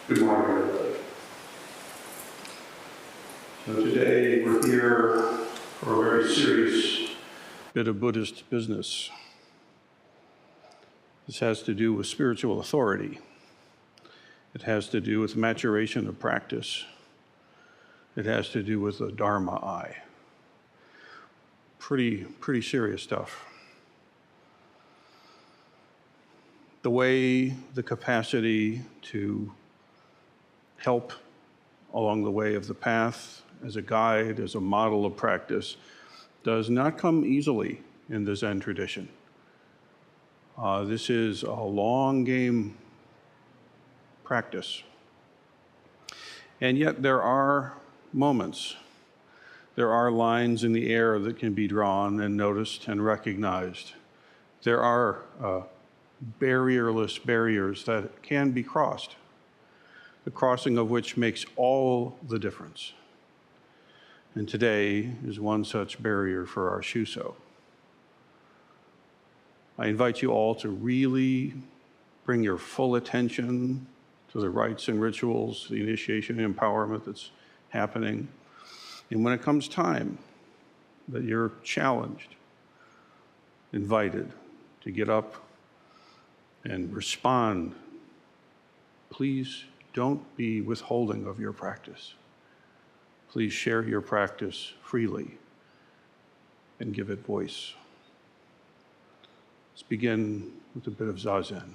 Good morning, everybody. So today we're here for a very serious bit of Buddhist business. This has to do with spiritual authority. It has to do with maturation of practice. It has to do with the Dharma eye. Pretty serious stuff. The way, the capacity to help along the way of the path as a guide, as a model of practice, does not come easily in the Zen tradition. This is a long game practice. And yet there are moments, there are lines in the air that can be drawn and noticed and recognized. There are barrierless barriers that can be crossed, the crossing of which makes all the difference. And today is one such barrier for our Shuso. I invite you all to really bring your full attention to the rites and rituals, the initiation and empowerment that's happening. And when it comes time that you're challenged, invited to get up and respond, please don't be withholding of your practice. Please share your practice freely and give it voice. Let's begin with a bit of Zazen.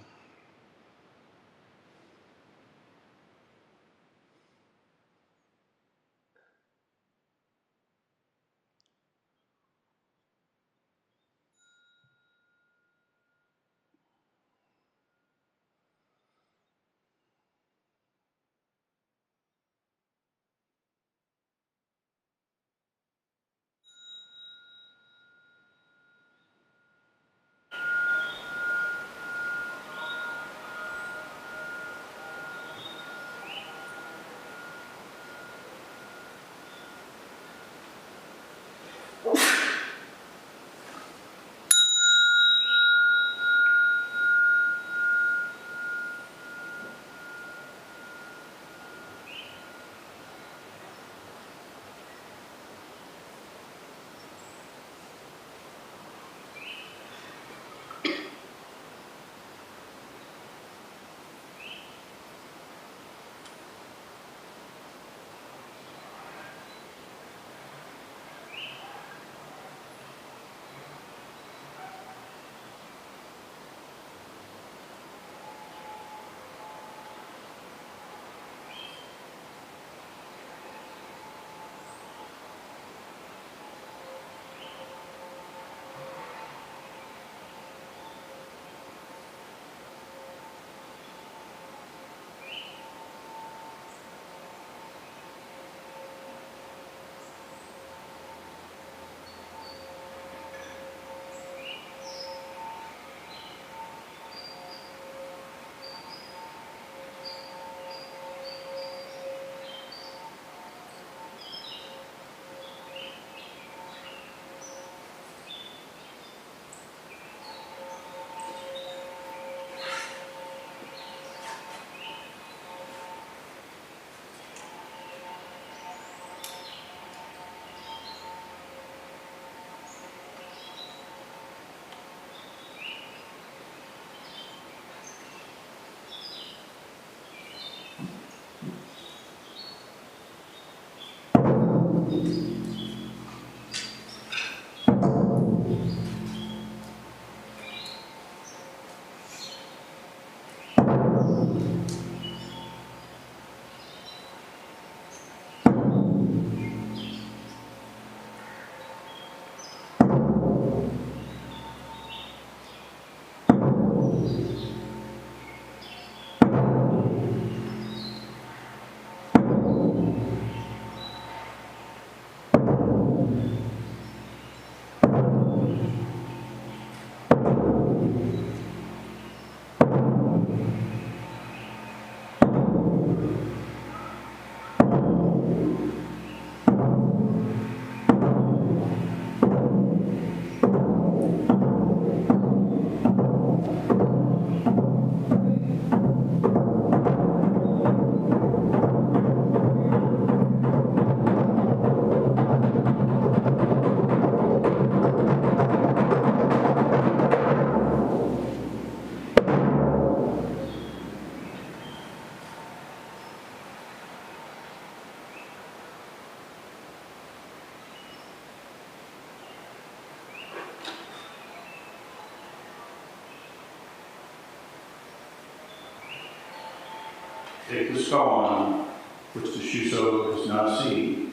Take this koan, which the Shuso has not seen,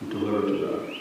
and deliver to them.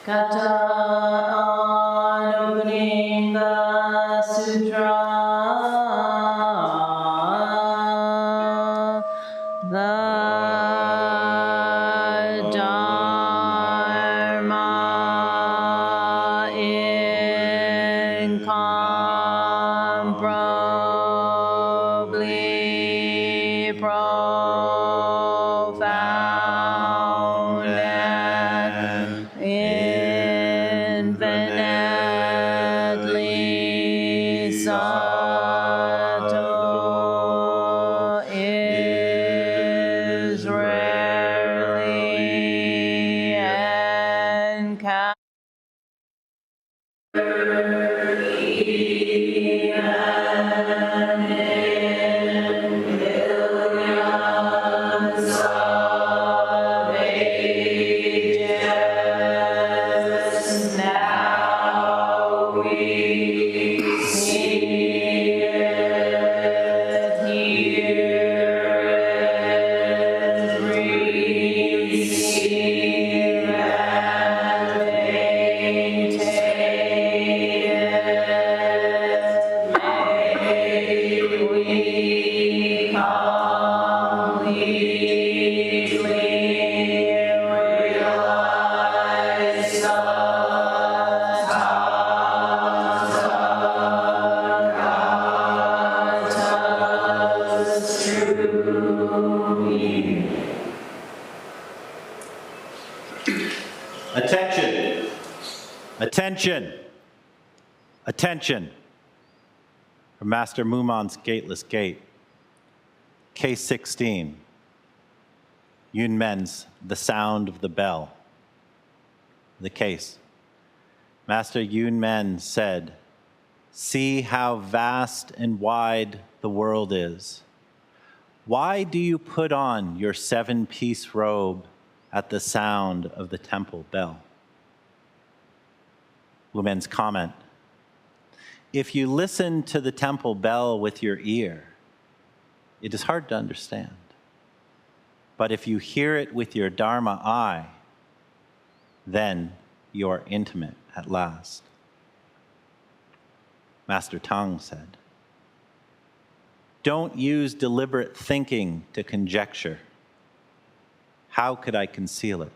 Kata on opening the sutra, the Dharma incomparably profound and infinitely subtle is rarely encountered. Now we see it, hear it, receive and maintain it. May we completely realize Tathagata's true meaning. Attention! Attention! Attention! From Master Mumon's Gateless Gate. Case 16. Yun Men's The Sound of the Bell. The case. Master Yun Men said, "See how vast and wide the world is. Why do you put on your 7-piece robe at the sound of the temple bell?" Wu Men's comment, "If you listen to the temple bell with your ear, it is hard to understand. But if you hear it with your Dharma eye, then you are intimate at last." Master Tang said, "Don't use deliberate thinking to conjecture. How could I conceal it?"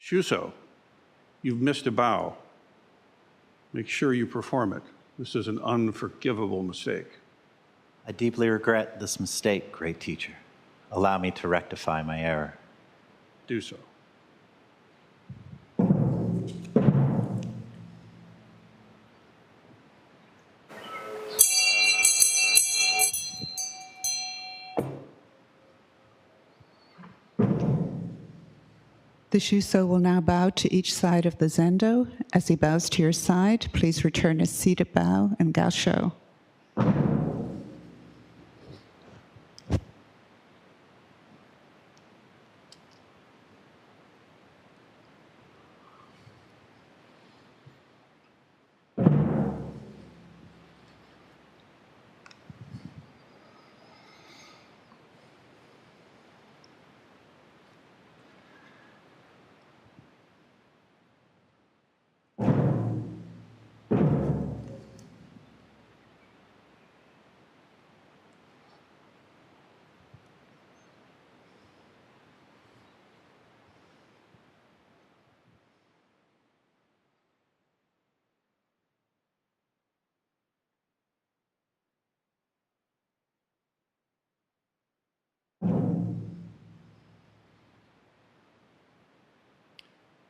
Shuso, you've missed a bow. Make sure you perform it. This is an unforgivable mistake. I deeply regret this mistake, great teacher. Allow me to rectify my error. Do so. The Shuso will now bow to each side of the Zendo. As he bows to your side, please return a seated bow and gassho.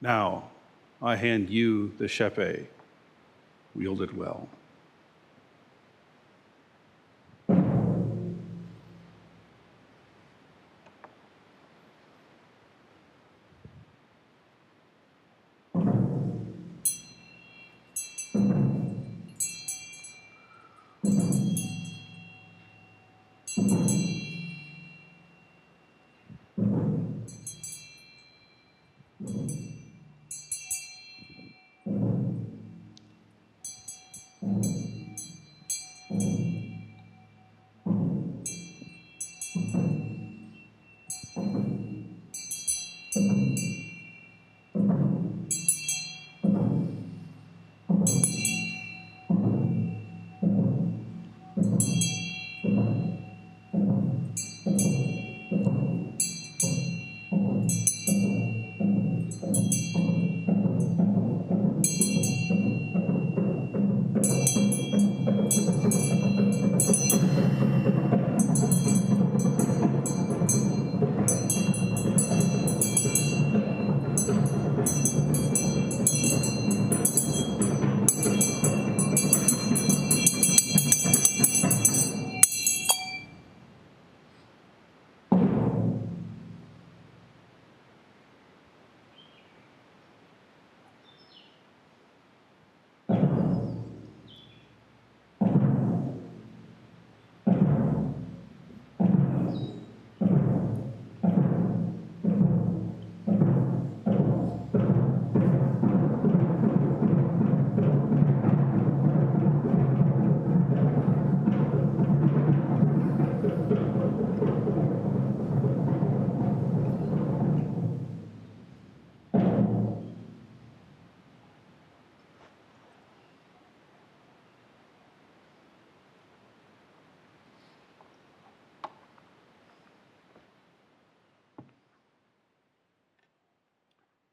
Now, I hand you the shepe. Wield it well.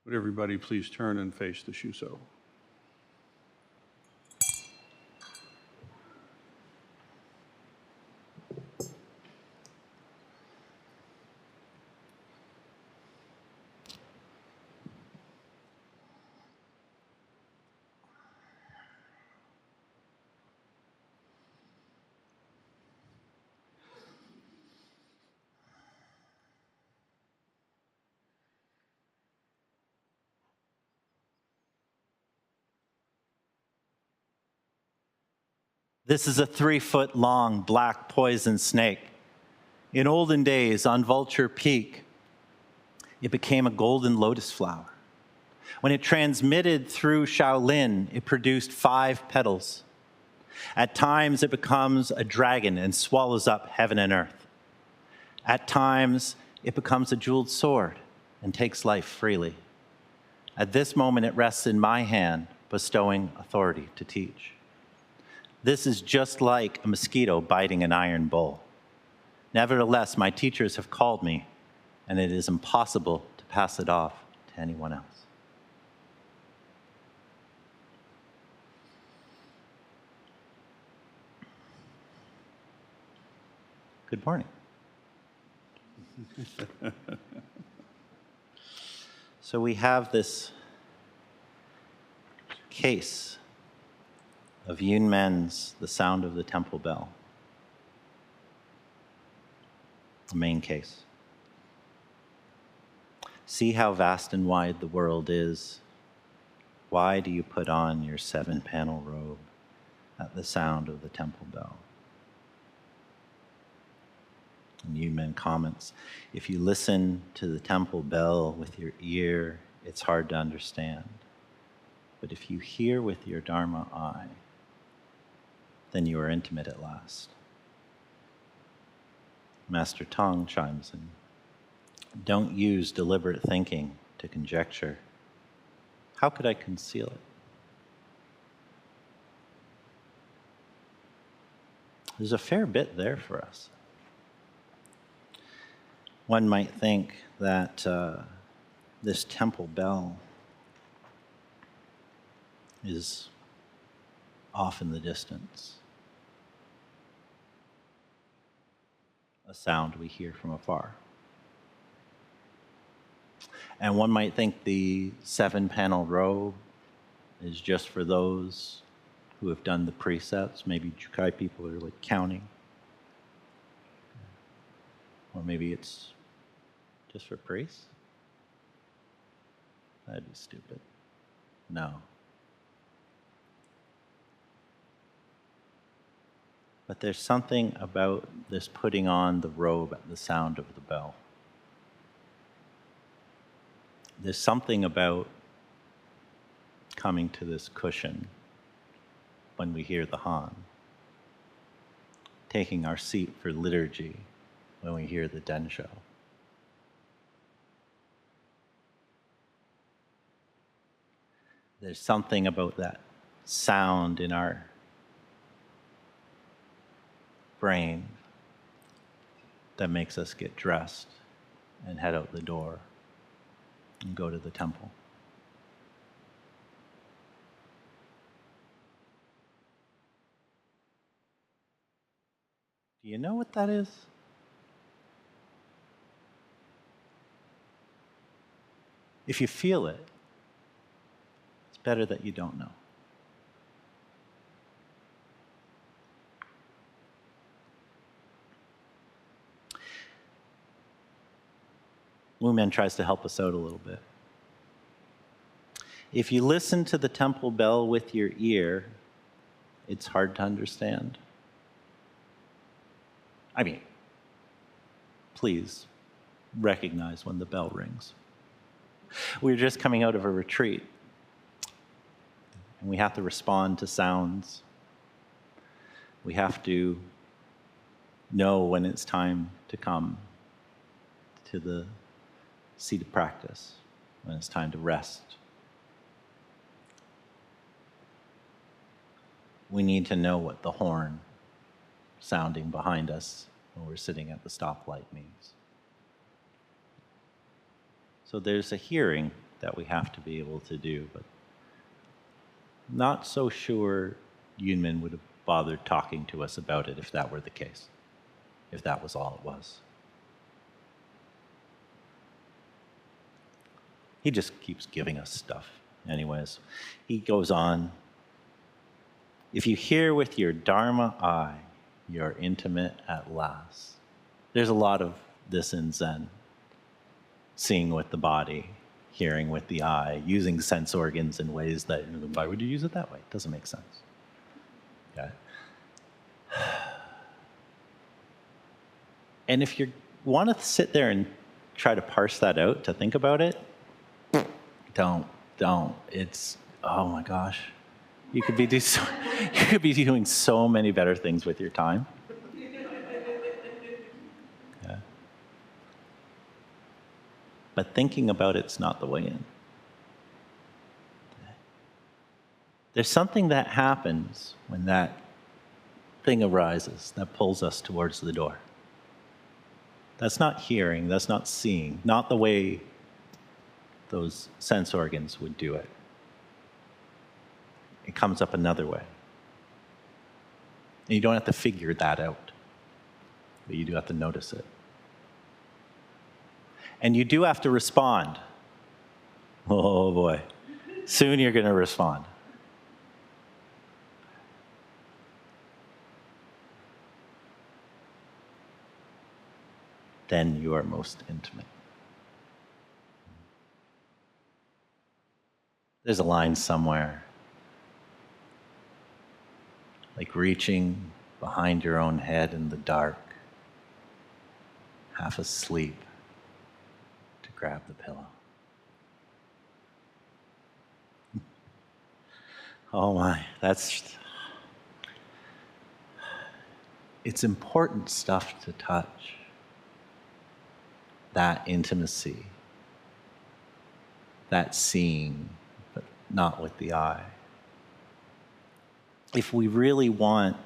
Would everybody please turn and face the Shuso? This is a 3-foot-long black poison snake. In olden days, on Vulture Peak, it became a golden lotus flower. When it transmitted through Shaolin, it produced 5 petals. At times, it becomes a dragon and swallows up heaven and earth. At times, it becomes a jeweled sword and takes life freely. At this moment, it rests in my hand, bestowing authority to teach. This is just like a mosquito biting an iron bowl. Nevertheless, my teachers have called me, and it is impossible to pass it off to anyone else. Good morning. So we have this case of Yun Men's The Sound of the Temple Bell, the main case. See how vast and wide the world is. Why do you put on your 7-panel robe at the sound of the temple bell? And Yun Men comments, if you listen to the temple bell with your ear, it's hard to understand. But if you hear with your Dharma eye, then you are intimate at last. Master Tong chimes in, don't use deliberate thinking to conjecture. How could I conceal it? There's a fair bit there for us. One might think that this temple bell is off in the distance, a sound we hear from afar. And one might think the 7-panel robe is just for those who have done the precepts. Maybe Jukai people are like counting. Or maybe it's just for priests? That'd be stupid. No. But there's something about this putting on the robe at the sound of the bell. There's something about coming to this cushion when we hear the Han, taking our seat for liturgy when we hear the Densho. There's something about that sound in our brain that makes us get dressed and head out the door and go to the temple. Do you know what that is? If you feel it, it's better that you don't know. Wu Men tries to help us out a little bit. If you listen to the temple bell with your ear, it's hard to understand. I mean, please recognize when the bell rings. We were just coming out of a retreat, and we have to respond to sounds. We have to know when it's time to come to the seat of practice, when it's time to rest. We need to know what the horn sounding behind us when we're sitting at the stoplight means. So there's a hearing that we have to be able to do, but not so sure Yunmin would have bothered talking to us about it if that were the case, if that was all it was. He just keeps giving us stuff. Anyways, he goes on. If you hear with your Dharma eye, you're intimate at last. There's a lot of this in Zen. Seeing with the body, hearing with the eye, using sense organs in ways that, why would you use it that way? It doesn't make sense. Okay. And if you want to sit there and try to parse that out, to think about it, don't. It's, oh my gosh. You could be doing so many better things with your time. Yeah. But thinking about it's not the way in. There's something that happens when that thing arises that pulls us towards the door. That's not hearing, that's not seeing, not the way those sense organs would do it. It comes up another way. And you don't have to figure that out. but you do have to notice it. And you do have to respond. Oh boy, soon you're going to respond. Then you are most intimate. There's a line somewhere, like reaching behind your own head in the dark, half asleep, to grab the pillow. Oh my, it's important stuff to touch. That intimacy, that seeing, but not with the eye. If we really want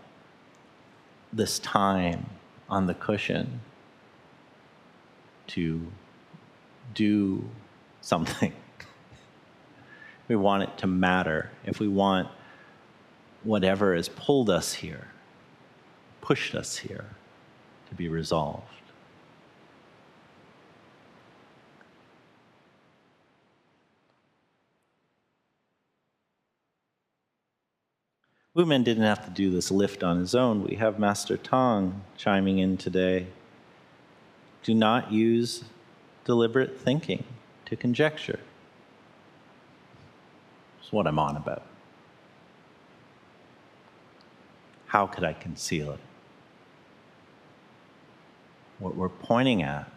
this time on the cushion to do something, we want it to matter, if we want whatever has pulled us here, pushed us here, to be resolved, Wu Men didn't have to do this lift on his own. We have Master Tong chiming in today. Do not use deliberate thinking to conjecture. That's what I'm on about. How could I conceal it? What we're pointing at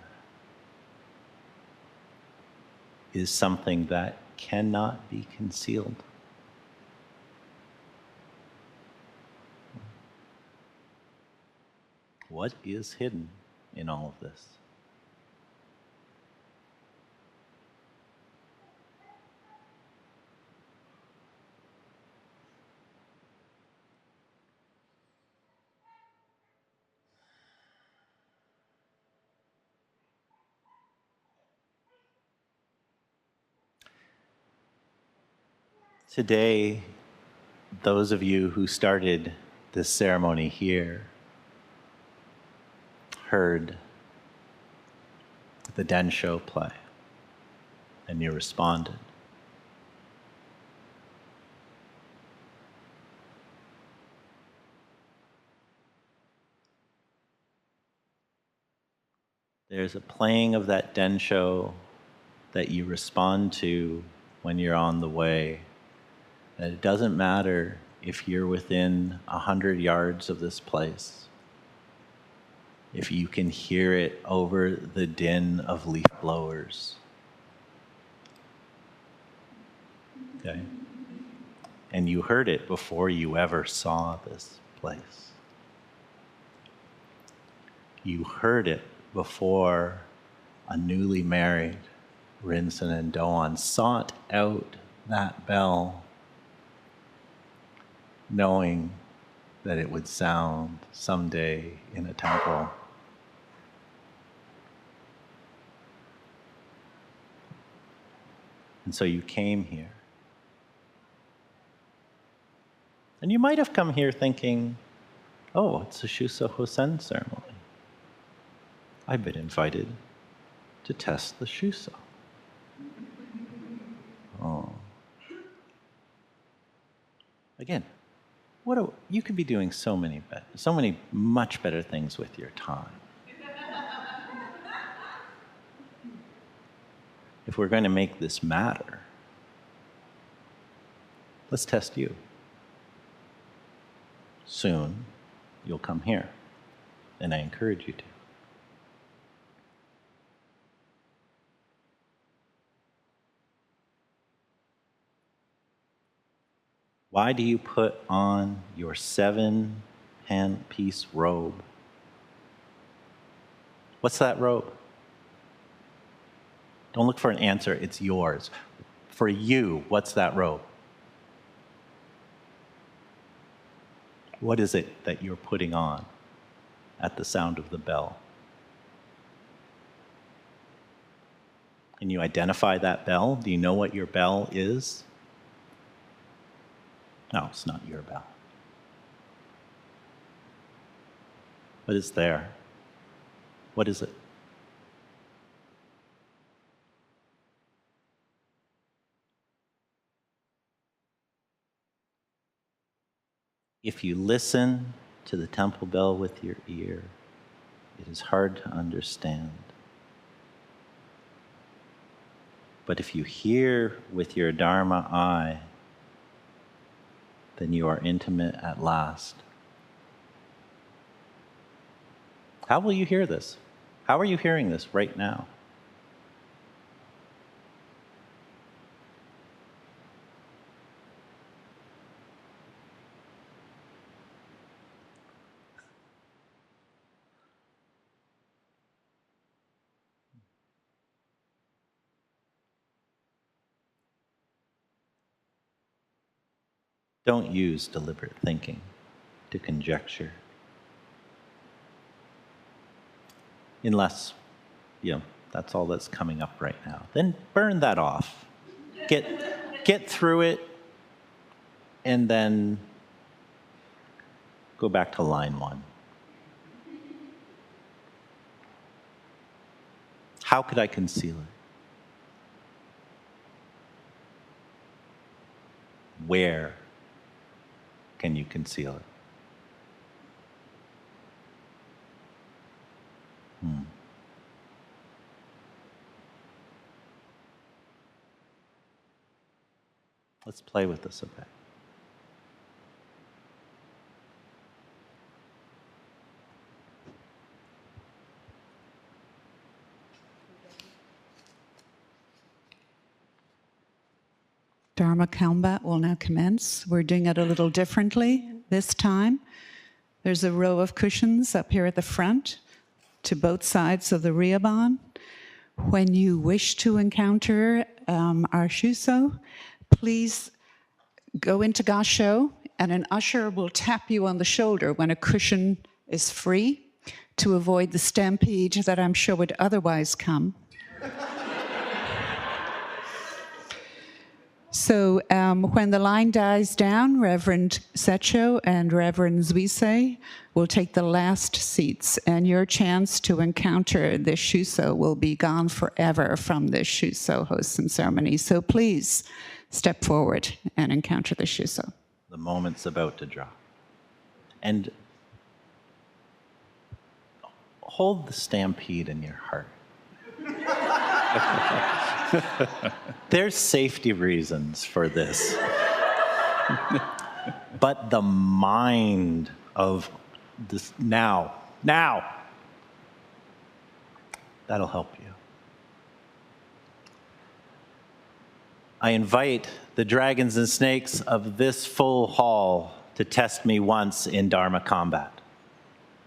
is something that cannot be concealed. What is hidden in all of this? Today, those of you who started this ceremony here heard the Densho play, and you responded. There's a playing of that Densho that you respond to when you're on the way. That it doesn't matter if you're within 100 yards of this place, if you can hear it over the din of leaf blowers. Okay? And you heard it before you ever saw this place. You heard it before a newly married Rinzin and Doan sought out that bell, knowing that it would sound someday in a temple. And so you came here. And you might have come here thinking, oh, it's a Shuso Hossen ceremony. I've been invited to test the Shuso. Oh. Again, you could be doing so many much better things with your time. If we're going to make this matter, let's test you. Soon, you'll come here, and I encourage you to. Why do you put on your 7-piece robe? What's that robe? Don't look for an answer, it's yours. For you, what's that robe? What is it that you're putting on at the sound of the bell? Can you identify that bell? Do you know what your bell is? No, it's not your bell. But it's there. What is it? If you listen to the temple bell with your ear, it is hard to understand. But if you hear with your Dharma eye, then you are intimate at last. How will you hear this? How are you hearing this right now? Don't use deliberate thinking to conjecture. Unless, that's all that's coming up right now. Then burn that off. Get through it, and then go back to line 1. How could I conceal it? Where can you conceal it? Let's play with this a bit. Dharma combat will now commence. We're doing it a little differently this time. There's a row of cushions up here at the front to both sides of the ryoban. When you wish to encounter our Shuso, please go into Gasho, and an usher will tap you on the shoulder when a cushion is free to avoid the stampede that I'm sure would otherwise come. So when the line dies down, Reverend Secho and Reverend Zuise will take the last seats, and your chance to encounter the Shuso will be gone forever from the Shuso Hossen ceremony. So please step forward and encounter the Shuso. The moment's about to drop. And hold the stampede in your heart. There's safety reasons for this. But the mind of this now, that'll help you. I invite the dragons and snakes of this full hall to test me once in Dharma combat.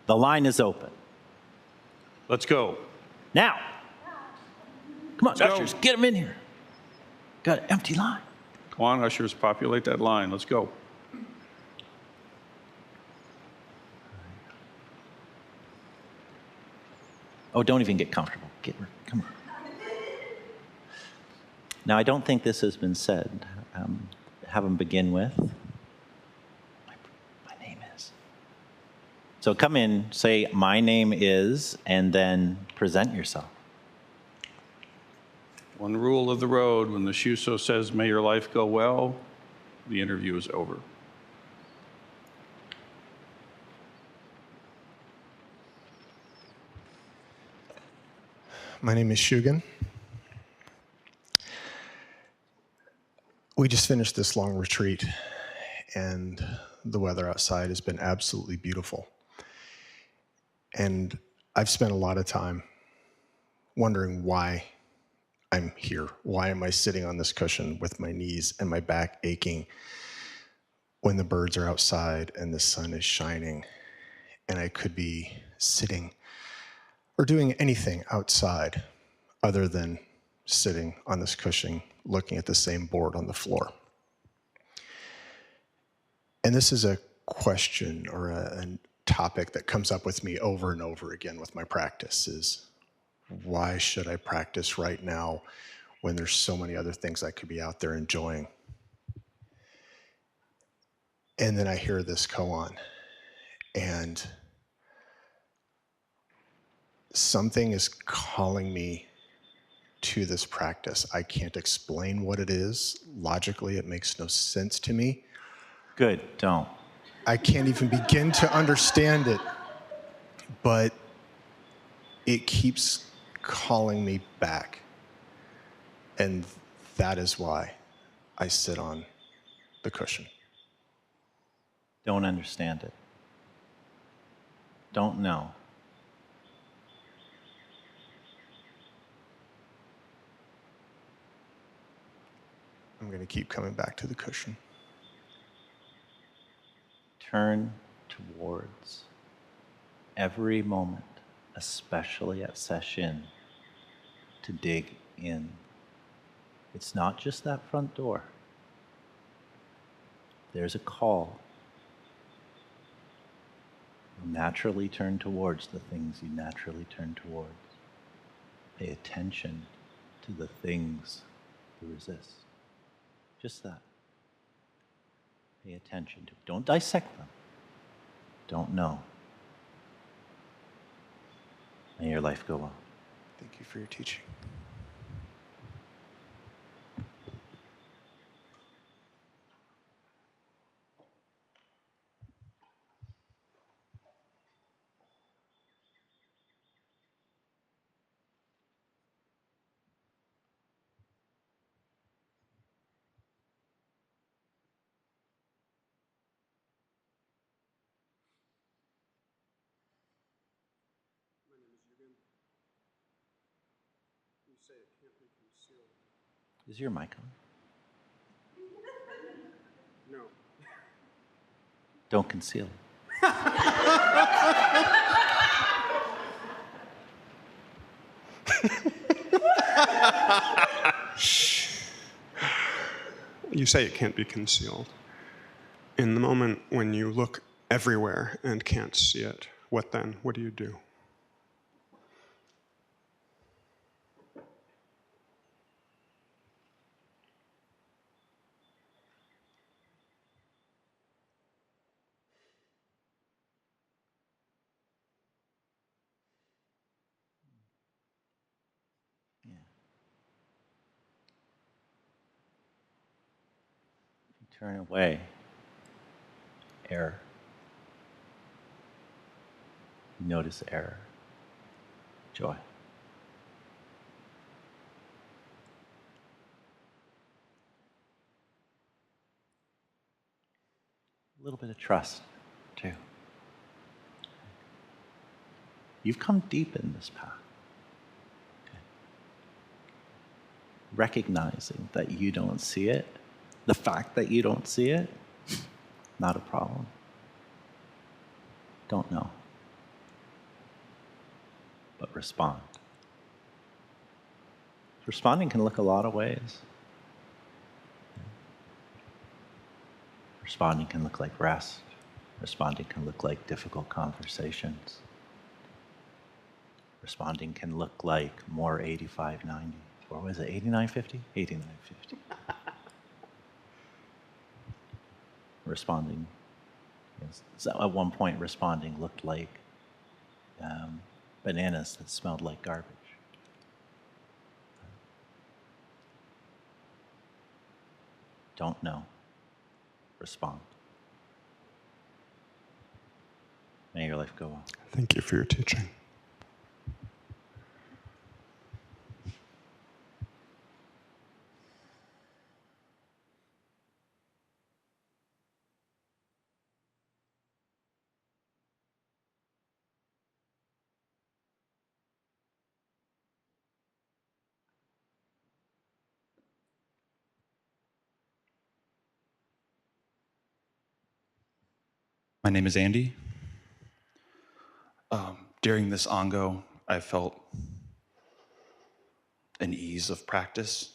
The line is open. Let's go. Now. Come on, Let's ushers, go. get them in here. Got an empty line. Come on, ushers, populate that line. Let's go. Oh, don't even get comfortable. Come on. Now, I don't think this has been said. Have them begin with, my name is. So come in, say, my name is, and then present yourself. One rule of the road, when the Shuso says, may your life go well, the interview is over. My name is Shugen. We just finished this long retreat, and the weather outside has been absolutely beautiful. And I've spent a lot of time wondering why I'm here. Why am I sitting on this cushion with my knees and my back aching when the birds are outside and the sun is shining, and I could be sitting or doing anything outside other than sitting on this cushion looking at the same board on the floor. And this is a question or a topic that comes up with me over and over again with my practice is, why should I practice right now when there's so many other things I could be out there enjoying? And then I hear this koan, and something is calling me to this practice. I can't explain what it is. Logically, it makes no sense to me. Good, don't. I can't even begin to understand it, but it keeps calling me back. And that is why I sit on the cushion. Don't understand it. Don't know. I'm going to keep coming back to the cushion. Turn towards every moment, especially at session, to dig in. It's not just that front door. There's a call. You'll naturally turn towards the things you naturally turn towards. Pay attention to the things you resist. Just that. Pay attention to. Don't dissect them. Don't know. May your life go on. Thank you for your teaching. Is your mic on? No. Don't conceal it. You say it can't be concealed. In the moment when you look everywhere and can't see it, what then? What do you do? Yeah. If you turn away, error. You notice error. Joy. A little bit of trust, too. You've come deep in this path. Okay. Recognizing that you don't see it, the fact that you don't see it, not a problem. Don't know. But respond. Responding can look a lot of ways. Responding can look like rest. Responding can look like difficult conversations. Responding can look like more 85-90. Or was it 89-50? 89-50. Responding. Yes. So at one point, responding looked like bananas that smelled like garbage. Don't know. Respond. May your life go on. Thank you for your teaching. My name is Andy. During this Ango, I felt an ease of practice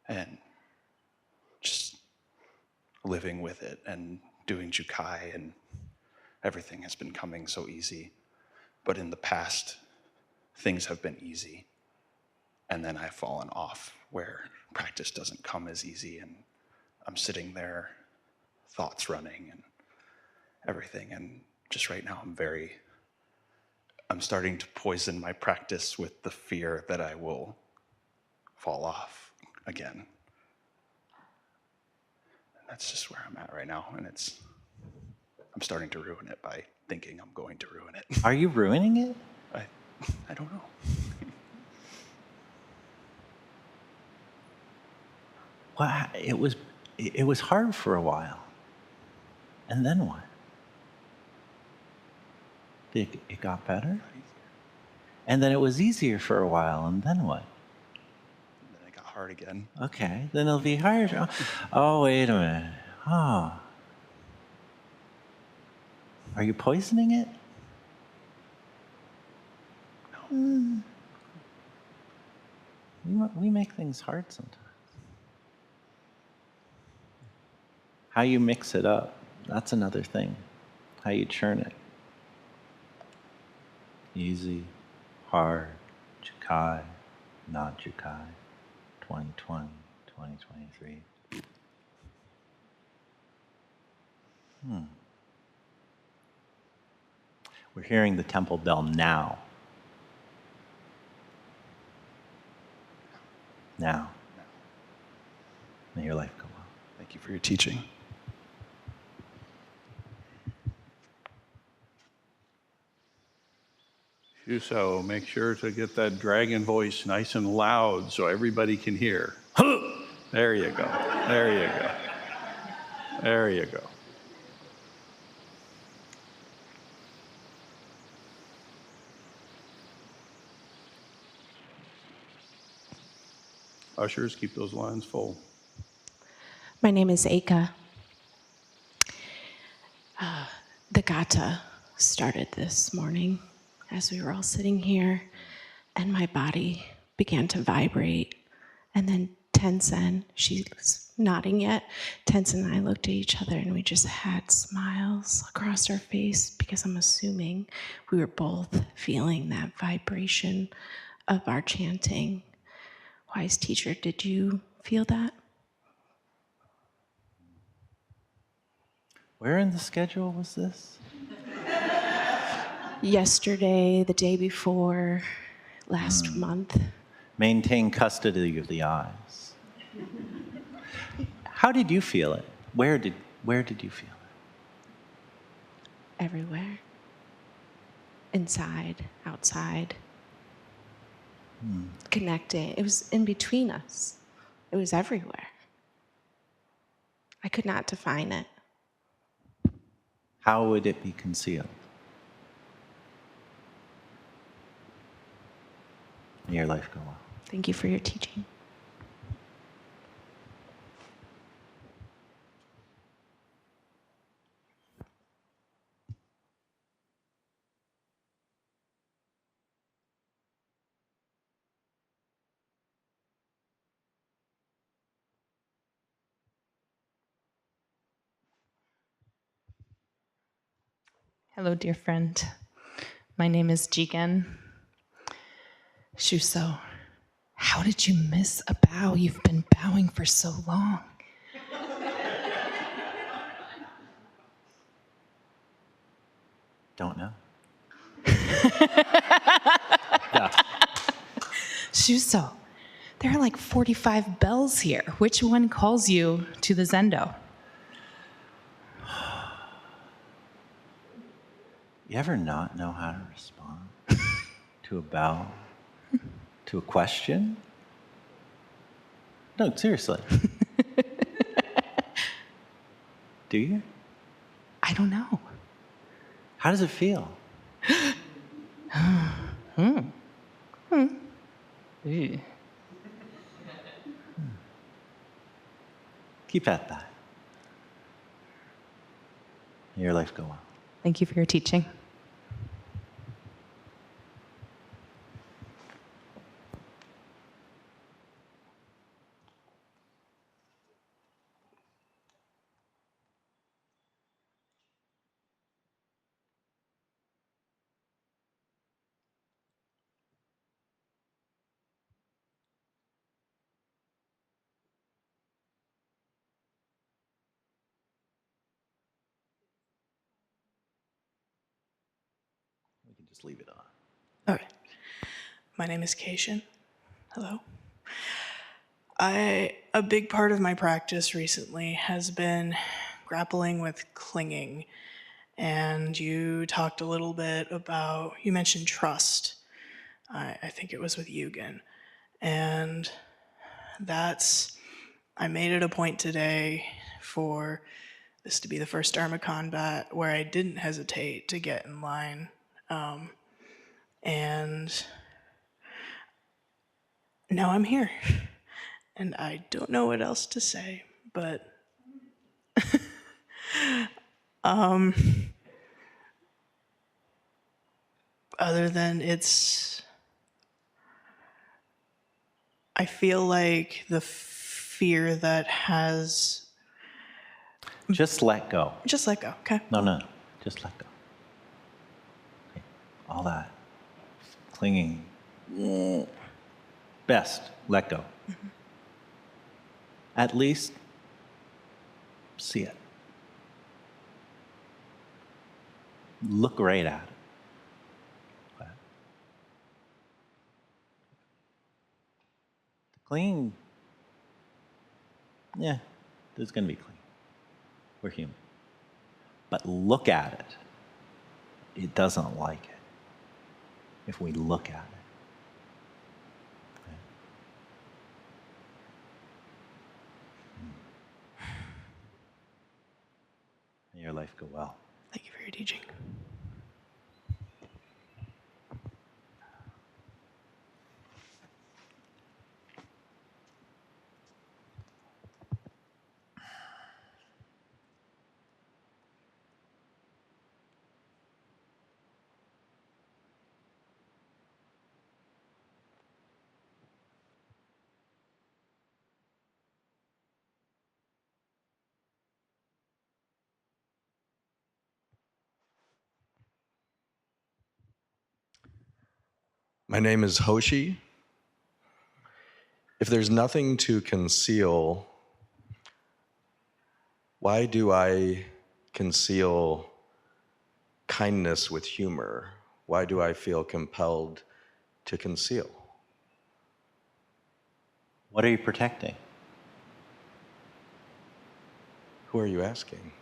and just living with it and doing Jukai, and everything has been coming so easy. But in the past, things have been easy, and then I've fallen off where practice doesn't come as easy, and I'm sitting there, thoughts running and everything. And just right now, I'm very I'm starting to poison my practice with the fear that I will fall off again. And that's just where I'm at right now, and I'm starting to ruin it by thinking I'm going to ruin it. Are you ruining it? I don't know. Well, it was hard for a while. And then what? It got better? And then it was easier for a while, and then what? And then it got hard again. Okay, then it'll be hard. Oh, wait a minute. Oh. Are you poisoning it? No. We make things hard sometimes. How you mix it up, that's another thing. How you churn it. Easy, hard, Jukai, not Jukai, 2020, 2023. We're hearing the temple bell now. Now. May your life go well. Thank you for your teaching. Shuso, make sure to get that dragon voice nice and loud so everybody can hear. There you go. There you go. There you go. Ushers, keep those lines full. My name is Aka. The gata started this morning as we were all sitting here, and my body began to vibrate. And then Tenzin, she's nodding yet. Tenzin and I looked at each other, and we just had smiles across our face because I'm assuming we were both feeling that vibration of our chanting. Wise teacher, did you feel that? Where in the schedule was this? Yesterday, the day before, last month. Maintain custody of the eyes. How did you feel it? Where did you feel it? Everywhere. Inside, outside. Connecting. It was in between us. It was everywhere. I could not define it. How would it be concealed? May your life go well. Thank you for your teaching. Hello, dear friend. My name is Jigen. Shuso, how did you miss a bow? You've been bowing for so long. Don't know. Shuso, there are like 45 bells here. Which one calls you to the Zendo? You ever not know how to respond to a bell, to a question? No, seriously. Do you? I don't know. How does it feel? Ew. Keep at that. May your life go well. Thank you for your teaching. We can just leave it on. My name is Keishan. Hello. A big part of my practice recently has been grappling with clinging. And you talked a little bit about, you mentioned trust. I think it was with Yugen. And I made it a point today for this to be the first Dharma combat where I didn't hesitate to get in line. And now I'm here. And I don't know what else to say, but other than I feel like the fear that has... Just let go. Just let go, okay? No. Just let go. Okay. All that clinging. Best, let go. Mm-hmm. At least see it. Look right at it. Okay. Clinging, yeah, there's going to be clinging. We're human. But look at it. It doesn't like it if we look at it. May your life go well. Thank you for your teaching. My name is Hoshi. If there's nothing to conceal, why do I conceal kindness with humor? Why do I feel compelled to conceal? What are you protecting? Who are you asking?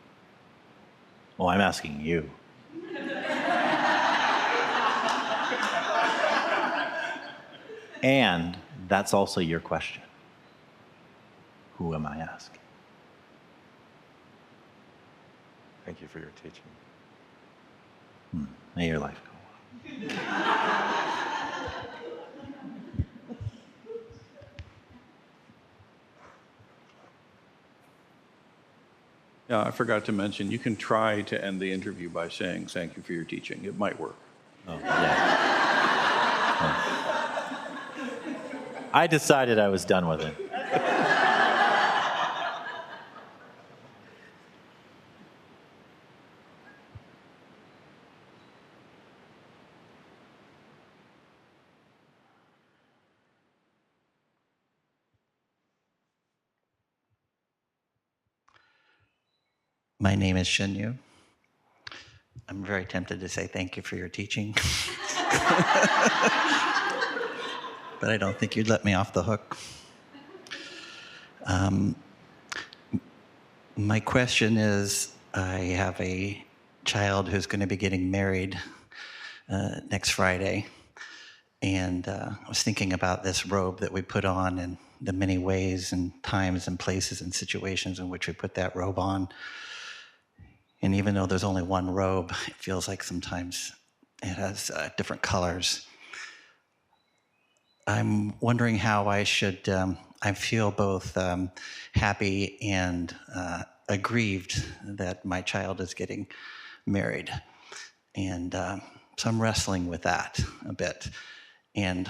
Well, I'm asking you. And that's also your question. Who am I asking? Thank you for your teaching. May your life go well. Yeah, I forgot to mention, you can try to end the interview by saying, "Thank you for your teaching." It might work. Oh, yeah. I decided I was done with it. My name is Shinyu. I'm very tempted to say thank you for your teaching. But I don't think you'd let me off the hook. My question is, I have a child who's going to be getting married next Friday. And I was thinking about this robe that we put on and the many ways and times and places and situations in which we put that robe on. And even though there's only one robe, it feels like sometimes it has different colors. I'm wondering how I should, I feel both happy and aggrieved that my child is getting married. And so I'm wrestling with that a bit and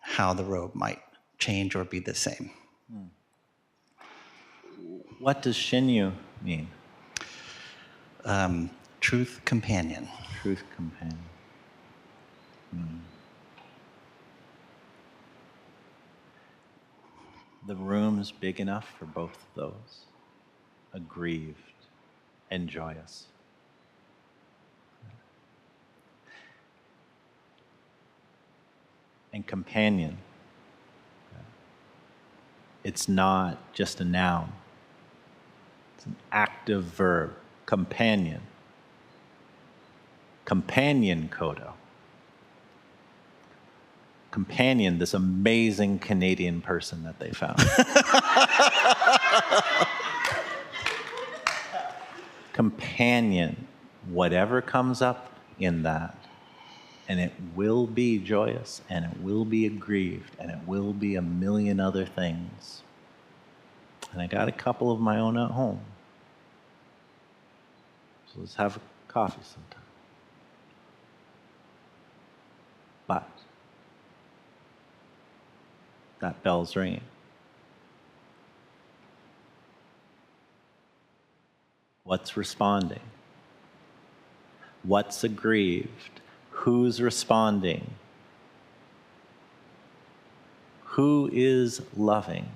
how the robe might change or be the same. What does Shinyu mean? Truth companion. Truth companion. The room's big enough for both of those. Aggrieved and joyous. and companion. It's not just a noun. It's an active verb, companion. Companion coda. Companion, this amazing Canadian person that they found. Companion, whatever comes up in that, and it will be joyous, and it will be aggrieved, and it will be a million other things. And I got a couple of my own at home. So let's have a coffee sometime. But that bell's ringing. What's responding? What's aggrieved? Who's responding? Who is loving?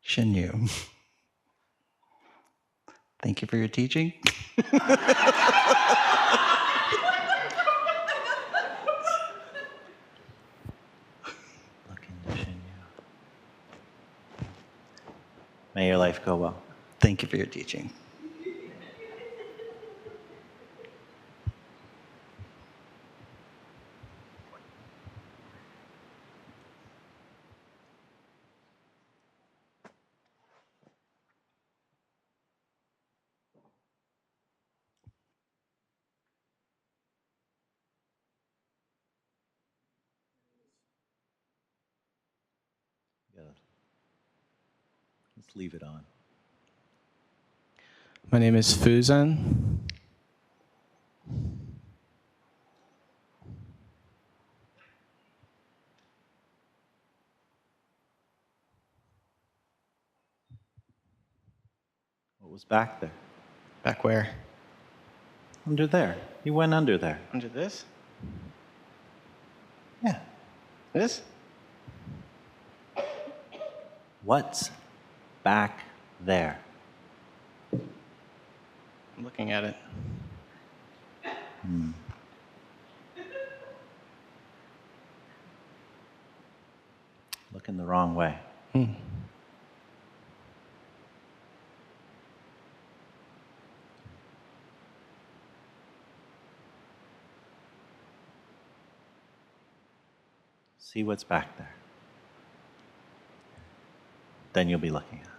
Shinyu, thank you for your teaching. Look into Shinyu. May your life go well. Thank you for your teaching. Yeah. Let's leave it on. My name is Fuzan. What was back there? Back where? Under there. You went under there. Under this? Yeah. This? What's back there? I'm looking at it. Looking the wrong way. See what's back there. Then you'll be looking at it.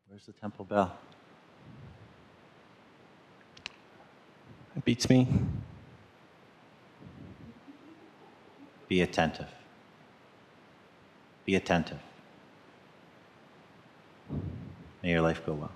Where's the temple bell? It beats me. Be attentive. Be attentive. May your life go well.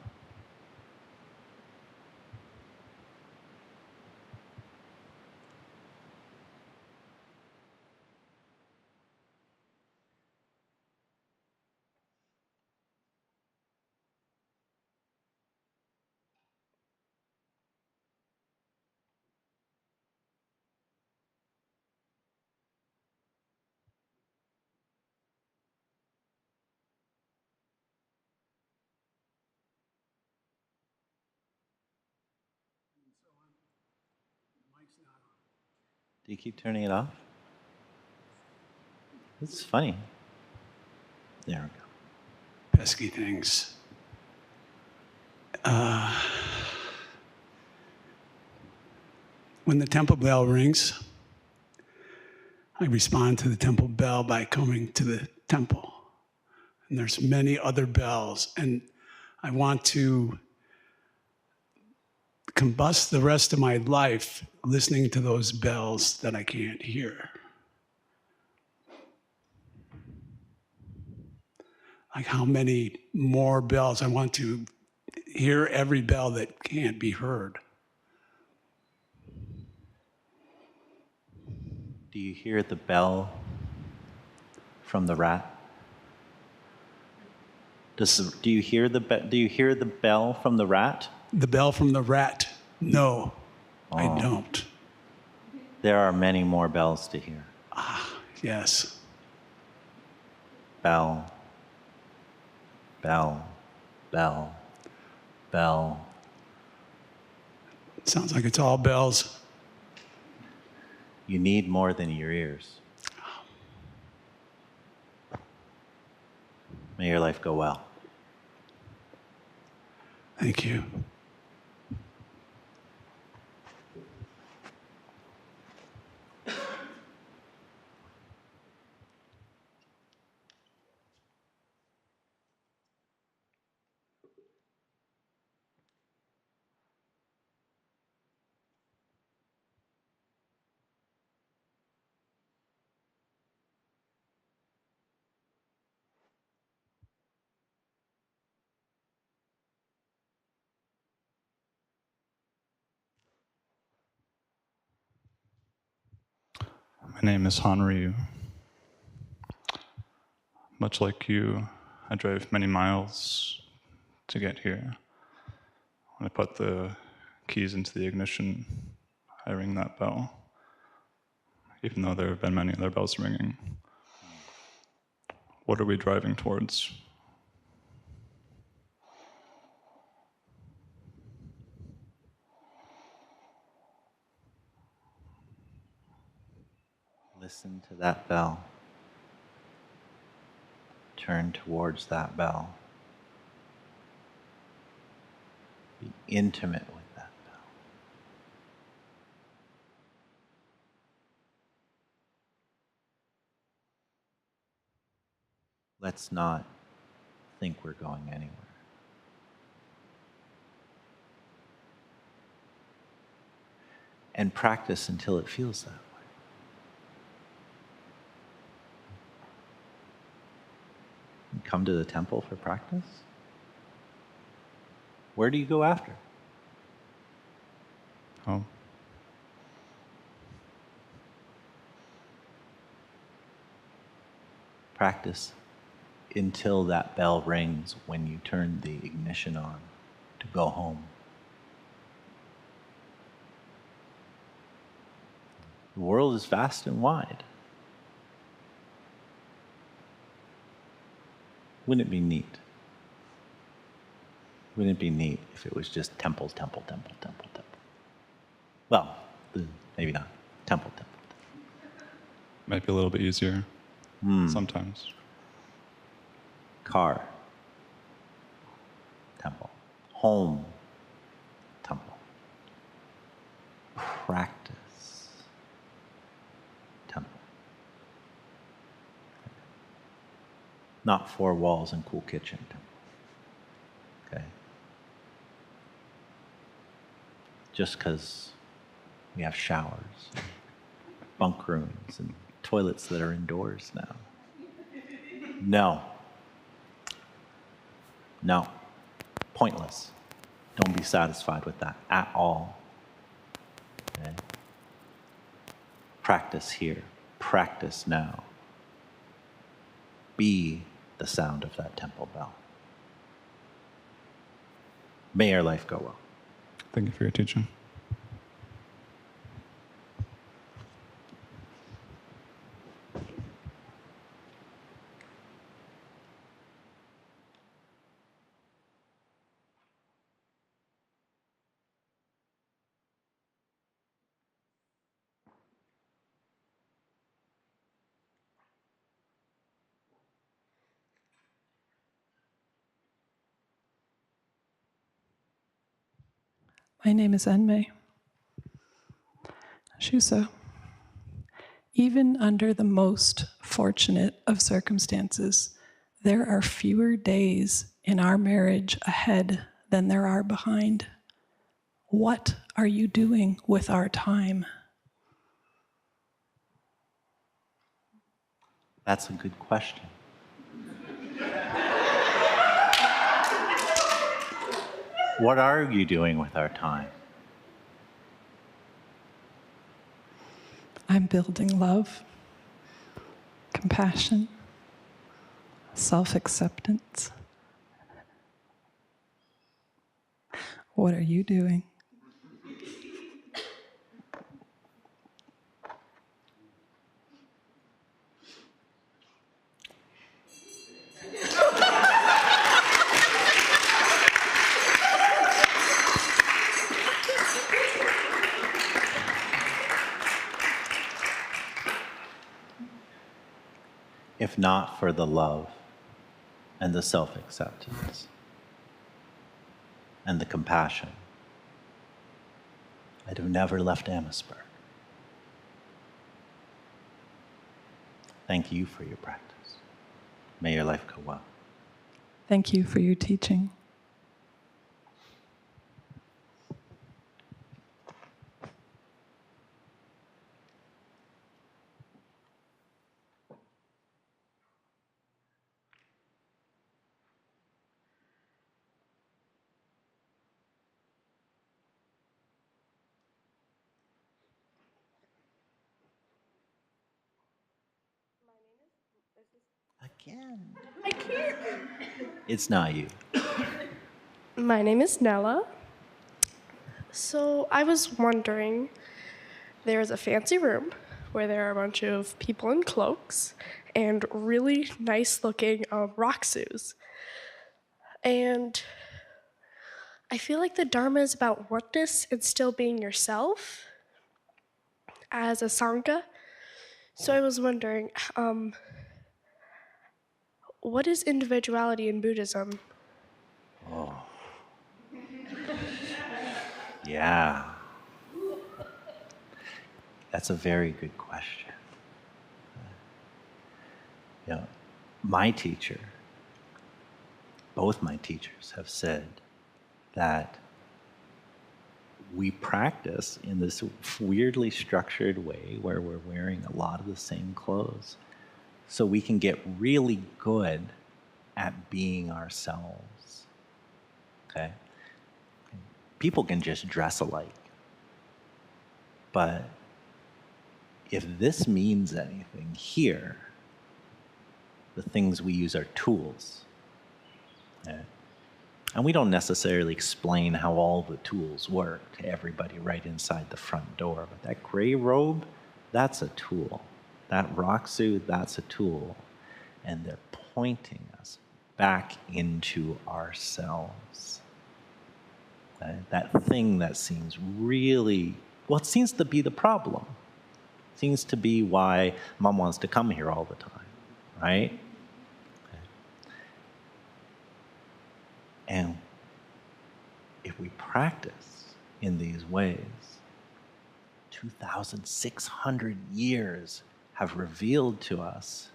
Do you keep turning it off? This is funny. There we go. Pesky things. When the temple bell rings, I respond to the temple bell by coming to the temple. And there's many other bells, and I want to combust the rest of my life listening to those bells that I can't hear. Like how many more bells? I want to hear every bell that can't be heard. Do you hear the bell from the rat? Do you hear the bell from the rat? The bell from the rat? No, I don't. There are many more bells to hear. Yes. Bell, bell, bell, bell. Sounds like it's all bells. You need more than your ears. May your life go well. Thank you. My name is Hanryu. Much like you, I drove many miles to get here. When I put the keys into the ignition, I ring that bell, even though there have been many other bells ringing. What are we driving towards? Listen to that bell. Turn towards that bell. Be intimate with that bell. Let's not think we're going anywhere. And practice until it feels that way. You come to the temple for practice? Where do you go after? Home. Practice until that bell rings when you turn the ignition on to go home. The world is vast and wide. Wouldn't it be neat? Wouldn't it be neat if it was just temple, temple, temple, temple, temple? Well, maybe not. Temple, temple, temple. Might be a little bit easier sometimes. Car, temple. Home, temple. Practice, temple. Not four walls and cool kitchen, temple. Okay? Just because we have showers, bunk rooms, and toilets that are indoors now. No. No. Pointless. Don't be satisfied with that at all. Okay? Practice here. Practice now. Be the sound of that temple bell. May your life go well. Thank you for your teaching. My name is Enmei. Shuso. Even under the most fortunate of circumstances, there are fewer days in our marriage ahead than there are behind. What are you doing with our time? That's a good question. What are you doing with our time? I'm building love, compassion, self-acceptance. What are you doing? If not for the love and the self-acceptance and the compassion, I'd have never left Amherstburg. Thank you for your practice. May your life go well. Thank you for your teaching. Again. It's not you. My name is Nella. So I was wondering, there's a fancy room where there are a bunch of people in cloaks and really nice looking rock zoos. And I feel like the Dharma is about oneness and still being yourself as a Sangha. So I was wondering, what is individuality in Buddhism? Oh. Yeah. That's a very good question. My teacher, both my teachers have said that we practice in this weirdly structured way where we're wearing a lot of the same clothes so we can get really good at being ourselves. Okay? People can just dress alike. But if this means anything here, the things we use are tools. Okay? And we don't necessarily explain how all the tools work to everybody right inside the front door. But that gray robe, that's a tool. That rock suit, that's a tool. And they're pointing us back into ourselves. Okay? That thing that seems really, well, it seems to be the problem. It seems to be why Mom wants to come here all the time, right? And if we practice in these ways, 2,600 years have revealed to us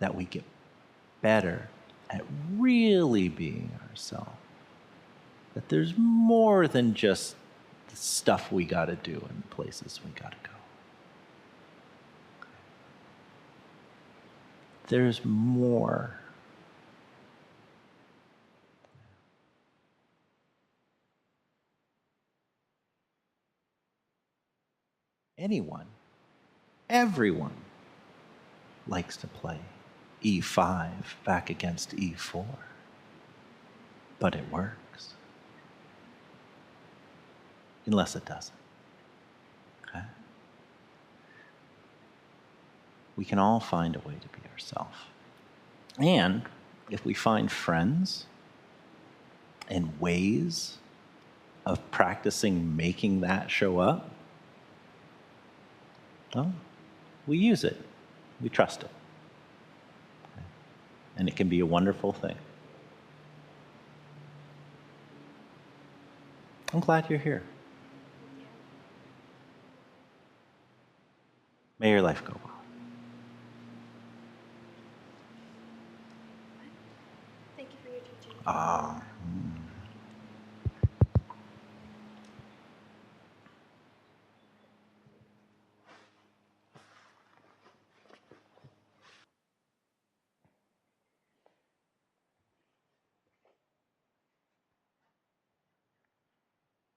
that we get better at really being ourselves. That there's more than just the stuff we got to do and the places we got to go. There's more. Anyone, everyone likes to play E5 back against E4, but it works. Unless it doesn't. Okay? We can all find a way to be ourselves. And if we find friends and ways of practicing making that show up, well, we use it. We trust it. Okay? And it can be a wonderful thing. I'm glad you're here. May your life go well. Thank you for your teaching.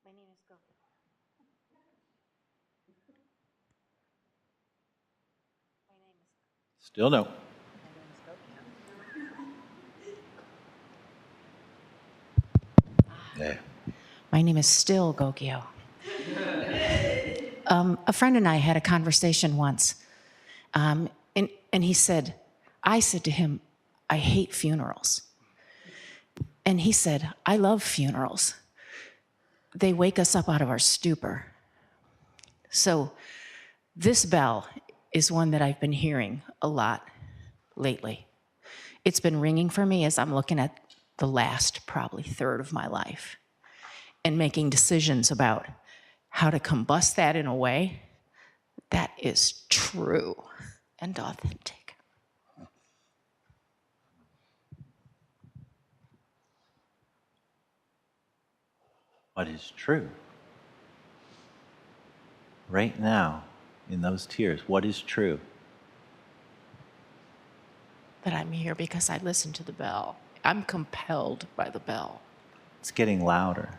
My name is Go. Still no. Yeah. My name is still Gokyo. A friend and I had a conversation once, and he said, I said to him, I hate funerals. And he said, I love funerals. They wake us up out of our stupor. So this bell is one that I've been hearing a lot lately. It's been ringing for me as I'm looking at the last probably third of my life and making decisions about how to combust that in a way that is true and authentic. What is true? Right now, in those tears, what is true? That I'm here because I listened to the bell. I'm compelled by the bell. It's getting louder.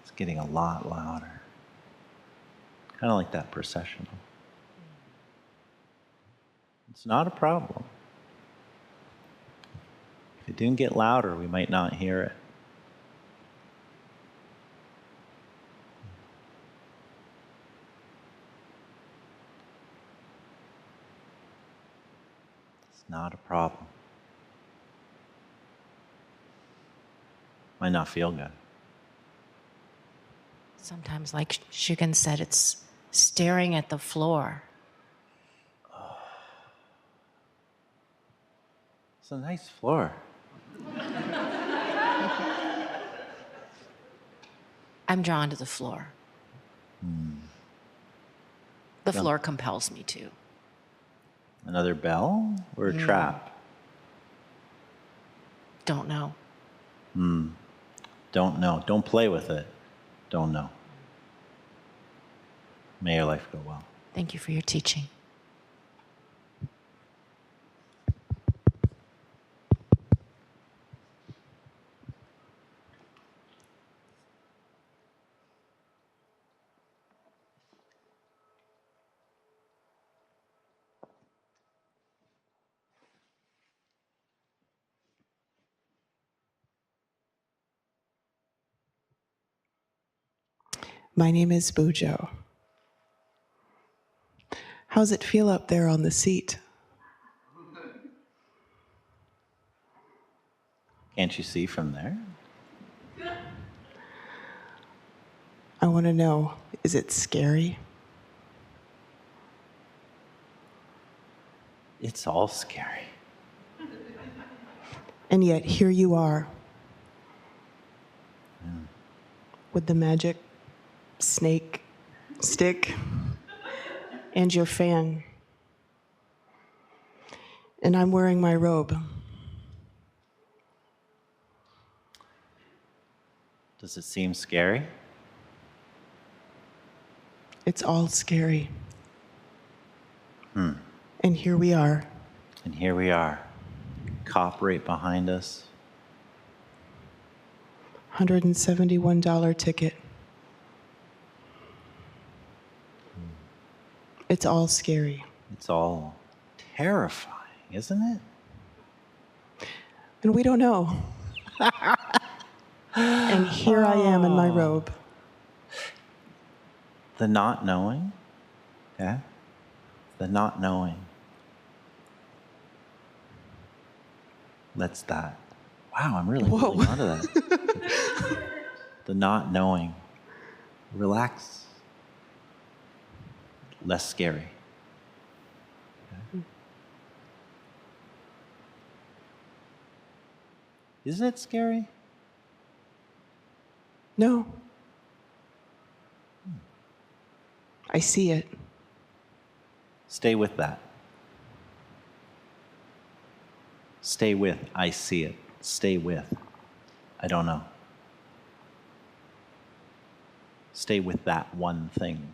It's getting a lot louder. Kind of like that processional. It's not a problem. If it didn't get louder, we might not hear it. It's not a problem. Might not feel good. Sometimes, like Shugen said, it's staring at the floor. It's a nice floor. I'm drawn to the floor. The Yeah. floor compels me to. Another bell or a trap? Don't know. Don't know. Don't play with it. Don't know. May your life go well. Thank you for your teaching. My name is Bujo. How's it feel up there on the seat? Can't you see from there? I want to know, is it scary? It's all scary. And yet here you are with the magic snake stick and your fan. And I'm wearing my robe. Does it seem scary? It's all scary. Hmm. And here we are. And here we are. Cop right behind us. $171 ticket. It's all scary. It's all terrifying, isn't it? And we don't know. And here I am in my robe. The not knowing, yeah? The not knowing. Let's that. Wow, I'm really holding on to that. The not knowing. Relax. Less scary. Okay. Isn't it scary? No. I see it. Stay with that. Stay with, I see it. Stay with, I don't know. Stay with that one thing.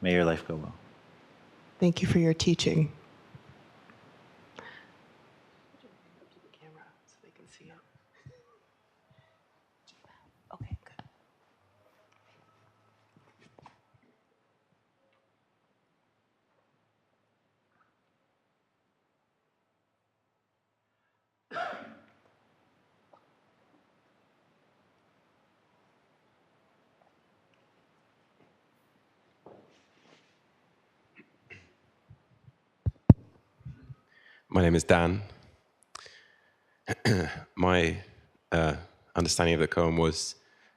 May your life go well. Thank you for your teaching. My name is Dan. My understanding of the koan was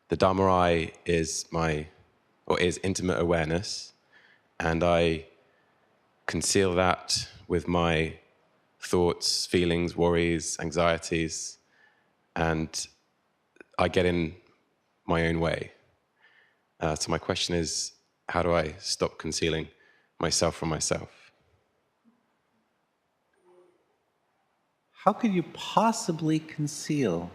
the Dharma is intimate awareness, and I conceal that with my thoughts, feelings, worries, anxieties, and I get in my own way. So my question is, how do I stop concealing myself from myself? How could you possibly conceal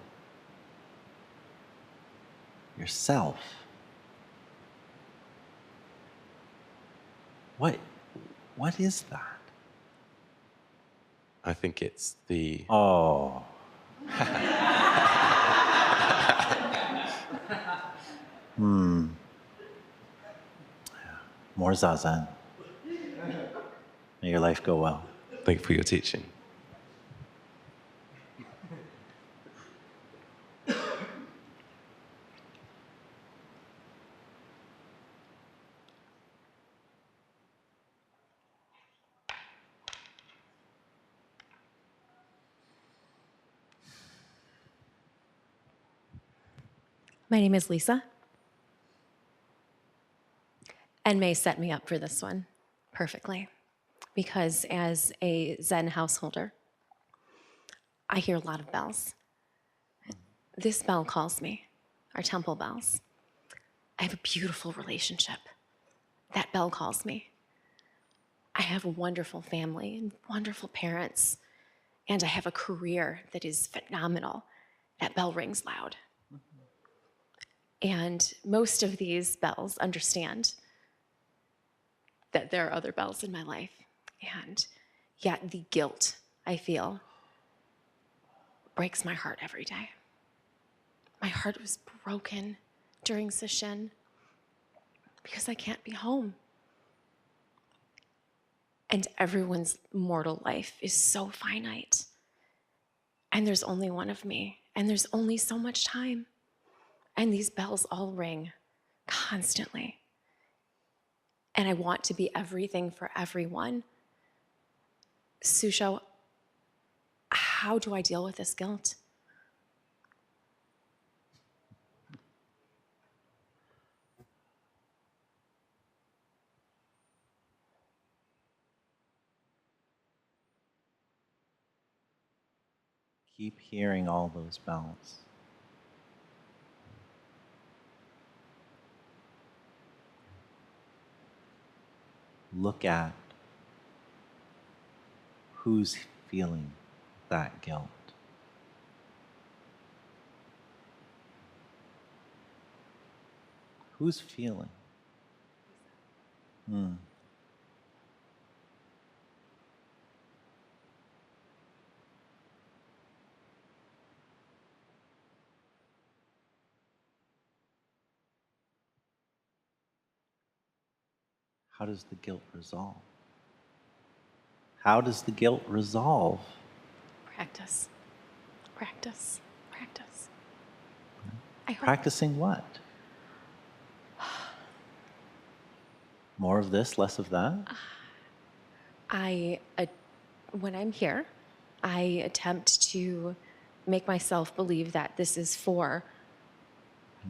yourself? What is that? I think it's the... Oh. More zazen. May your life go well. Thank you for your teaching. My name is Lisa. And May set me up for this one perfectly. Because as a Zen householder, I hear a lot of bells. This bell calls me, our temple bells. I have a beautiful relationship. That bell calls me. I have a wonderful family and wonderful parents. And I have a career that is phenomenal. That bell rings loud. And most of these bells understand that there are other bells in my life. And yet the guilt I feel breaks my heart every day. My heart was broken during Sesshin because I can't be home. And everyone's mortal life is so finite. And there's only one of me. And there's only so much time. And these bells all ring constantly. And I want to be everything for everyone. Shuso, how do I deal with this guilt? Keep hearing all those bells. Look at who's feeling that guilt. Who's feeling? How does the guilt resolve? How does the guilt resolve? Practice, practice, practice. Practicing what? More of this, less of that? When I'm here, I attempt to make myself believe that this is for,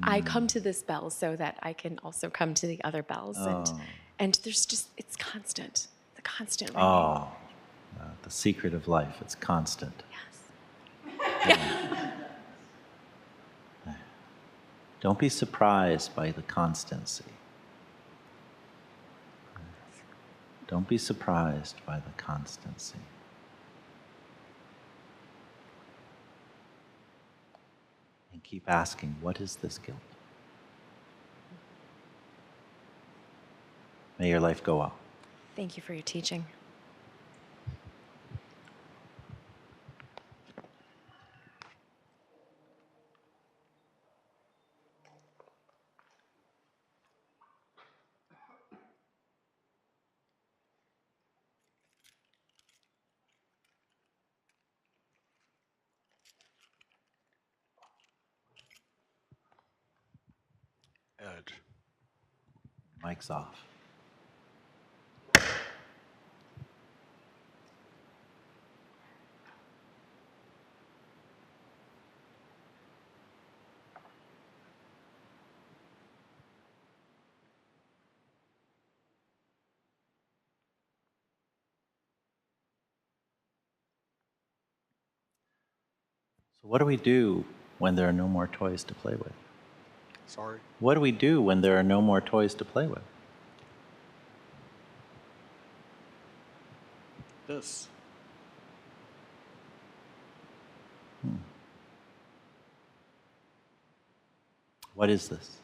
I come to this bell so that I can also come to the other bells. And there's just, it's constant. The constant ringing. Oh, the secret of life, it's constant. Yes. Don't be surprised by the constancy. Don't be surprised by the constancy. And keep asking, what is this guilt? May your life go well. Thank you for your teaching. Ed. Mic's off. So what do we do when there are no more toys to play with? Sorry. What do we do when there are no more toys to play with? This. What is this?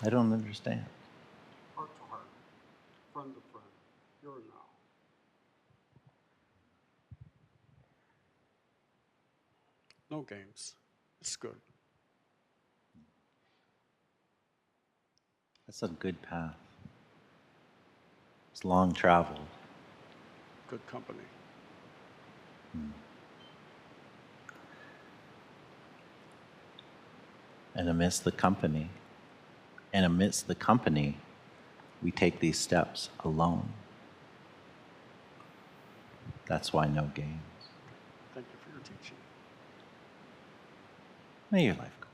I don't understand. Heart to heart, friend to friend, here and now. No games. It's good. That's a good path. It's long travel. Good company. And amidst the company, we take these steps alone. That's why no games. Thank you for your teaching. May your life go on.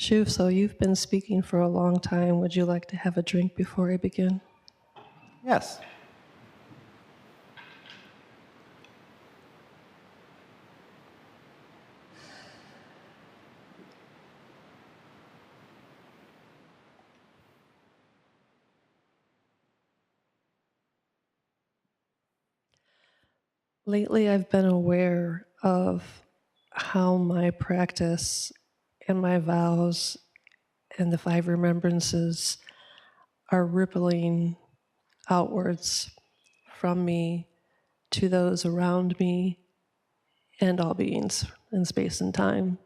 Shuso, you've been speaking for a long time. Would you like to have a drink before I begin? Yes. Lately, I've been aware of how my practice and my vows and the 5 remembrances are rippling outwards from me to those around me and all beings in space and time.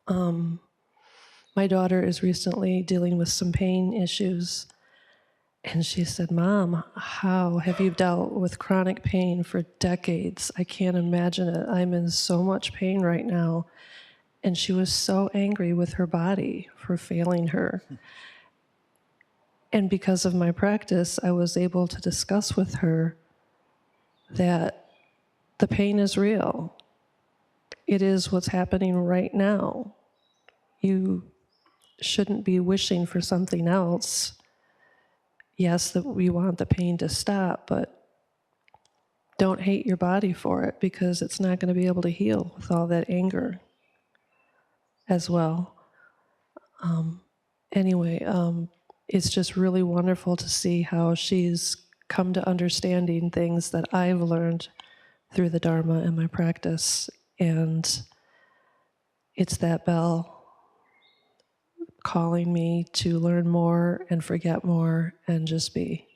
My daughter is recently dealing with some pain issues, and she said, "Mom, how have you dealt with chronic pain for decades? I can't imagine it. I'm in so much pain right now." And she was so angry with her body for failing her. And because of my practice, I was able to discuss with her that the pain is real. It is what's happening right now. You shouldn't be wishing for something else. Yes, that we want the pain to stop, but don't hate your body for it, because it's not going to be able to heal with all that anger as well. Anyway, it's just really wonderful to see how she's come to understanding things that I've learned through the Dharma and my practice. And it's that bell calling me to learn more and forget more and just be.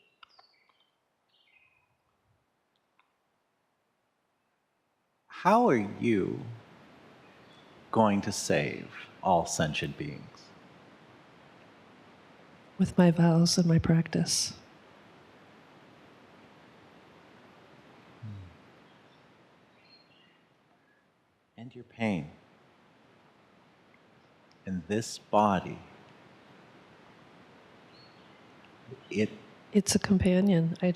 How are you going to save all sentient beings? With my vows and my practice. And your pain. And this body, It's a companion. I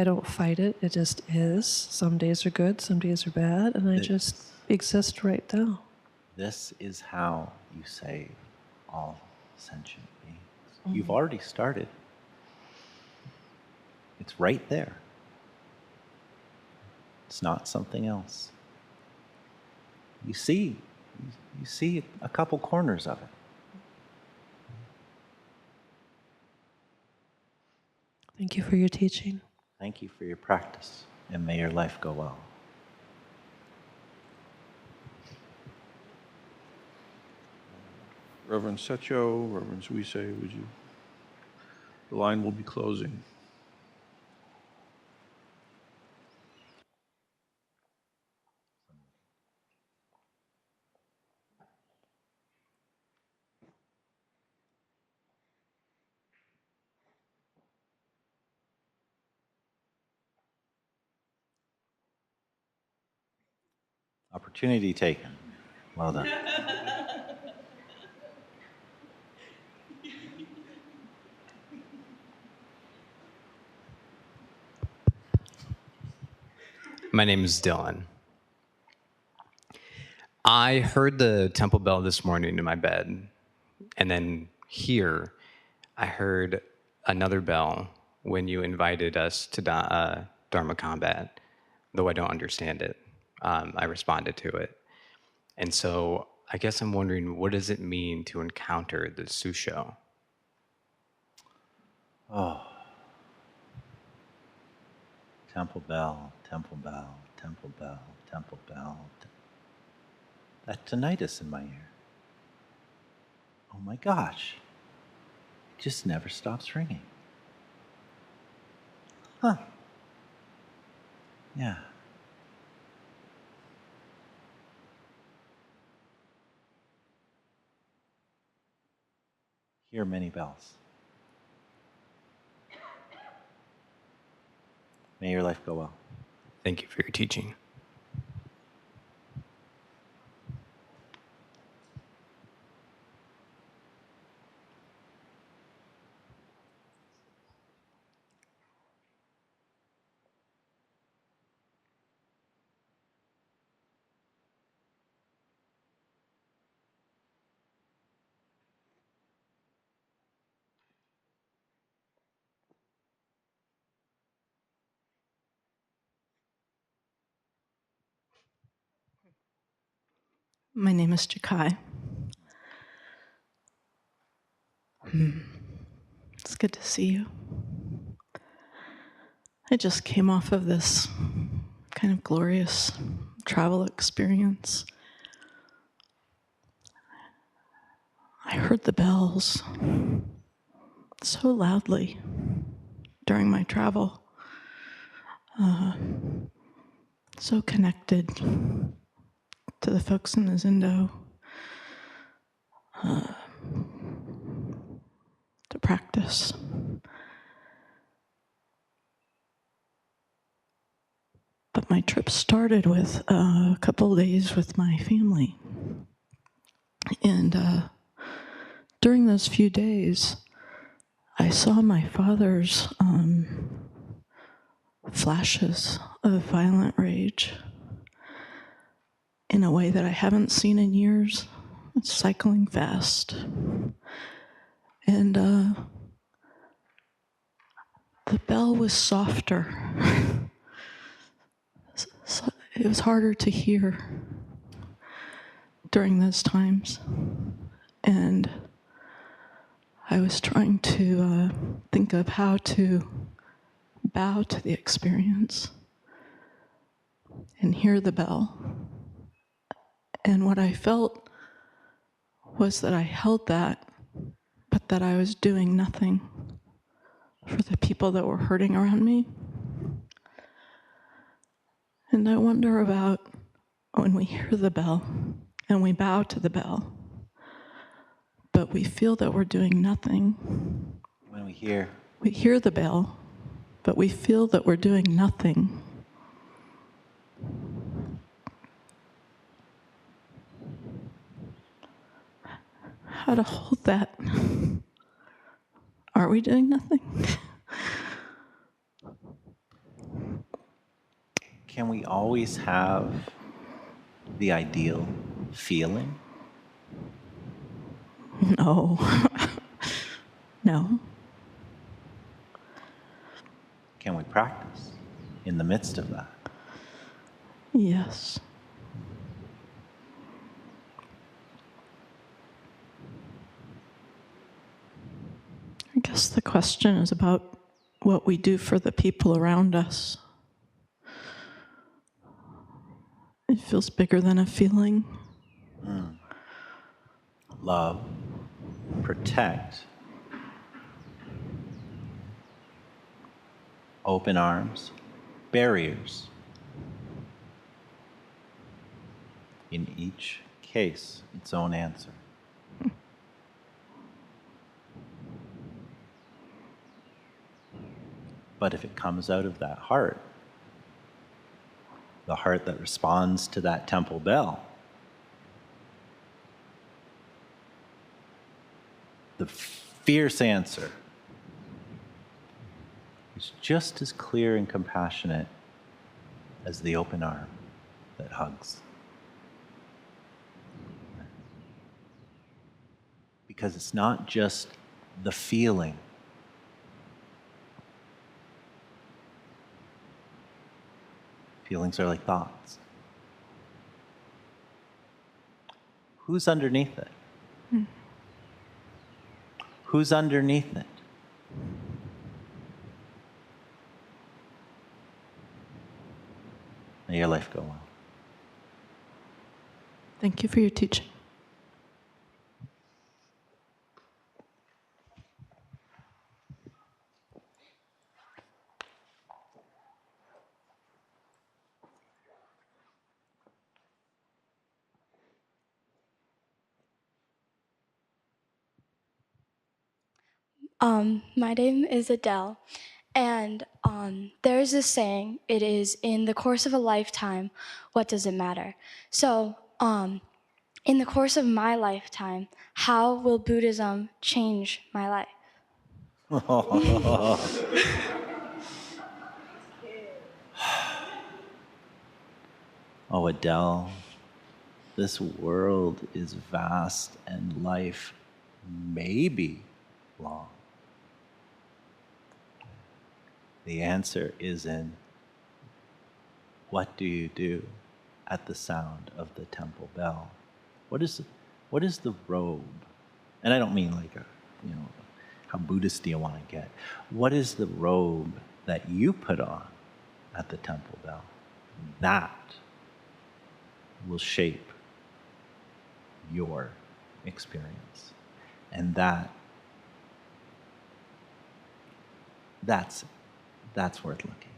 don't fight it. It just is. Some days are good, some days are bad, and I just exist right now. this is how you save all sentient beings. You've already started. It's right there. It's not something else. You see a couple corners of it. Thank you for your teaching. Thank you for your practice, and may your life go well. Reverend Secho, Reverend Suise, would you? The line will be closing. Opportunity taken. Well done. My name is Dylan. I heard the temple bell this morning in my bed, and then here I heard another bell when you invited us to Dharma combat, though I don't understand it. I responded to it. And so I guess I'm wondering, what does it mean to encounter the Shuso? Oh. Temple bell, temple bell, temple bell, temple bell. That tinnitus in my ear. Oh my gosh. It just never stops ringing. Huh. Yeah. Hear many bells. May your life go well. Thank you for your teaching. My name is Jakai. It's good to see you. I just came off of this kind of glorious travel experience. I heard the bells so loudly during my travel, so connected to the folks in the Zindo, to practice. But my trip started with a couple of days with my family. And during those few days, I saw my father's flashes of violent rage in a way that I haven't seen in years. It's cycling fast. And the bell was softer. So it was harder to hear during those times. And I was trying to think of how to bow to the experience and hear the bell. And what I felt was that I held that, but that I was doing nothing for the people that were hurting around me. And I wonder about when we hear the bell and we bow to the bell, but we feel that we're doing nothing. When we hear the bell, but we feel that we're doing nothing. How to hold that? Are we doing nothing? Can we always have the ideal feeling? No. No. Can we practice in the midst of that? Yes. I guess the question is about what we do for the people around us. It feels bigger than a feeling. Love, protect, open arms, barriers. In each case, its own answer. But if it comes out of that heart, the heart that responds to that temple bell. The fierce answer is just as clear and compassionate as the open arm that hugs. Because it's not just the feeling. Feelings are like thoughts. Who's underneath it? Who's underneath it? May your life go well. Thank you for your teaching. My name is Adele, and there's this saying, it is in the course of a lifetime, what does it matter? So, in the course of my lifetime, how will Buddhism change my life? Oh, Adele, this world is vast and life may be long. The answer is in what do you do at the sound of the temple bell? What is the robe? And I don't mean like how Buddhist do you want to get? What is the robe that you put on at the temple bell? That will shape your experience. And that's worth looking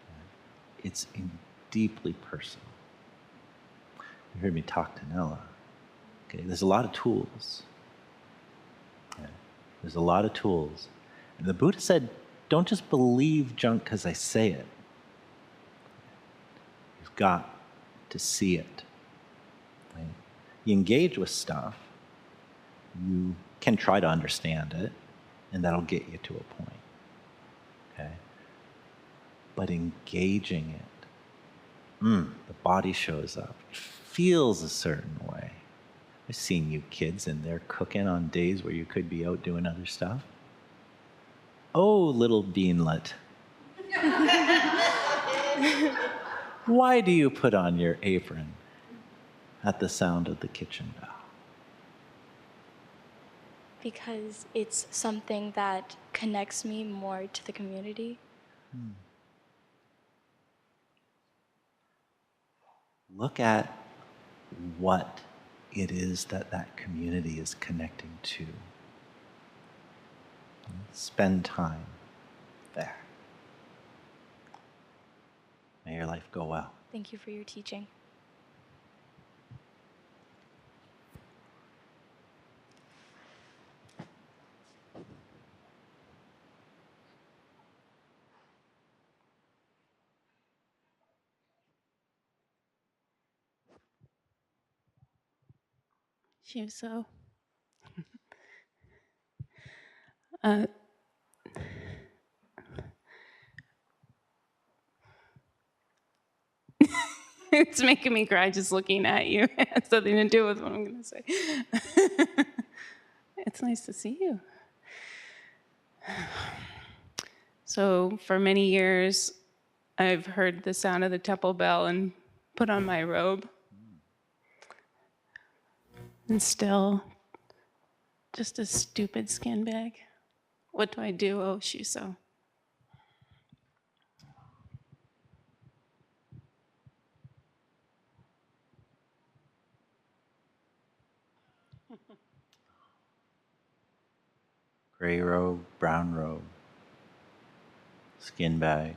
at. It's deeply personal. You heard me talk to Nella. Okay, there's a lot of tools. Okay? There's a lot of tools. And the Buddha said, don't just believe junk because I say it. You've got to see it. Right? You engage with stuff, you can try to understand it, and that'll get you to a point. Okay? But engaging it, the body shows up. It feels a certain way. I've seen you kids in there cooking on days where you could be out doing other stuff. Oh, little beanlet. Why do you put on your apron at the sound of the kitchen bell? Because it's something that connects me more to the community. Look at what it is that community is connecting to. Spend time there. May your life go well. Thank you for your teaching. Shuso. It's making me cry just looking at you. It has nothing to do with what I'm going to say. It's nice to see you. So for many years, I've heard the sound of the temple bell and put on my robe. And still, just a stupid skin bag. What do I do, oh Shuso? Gray robe, brown robe, skin bag.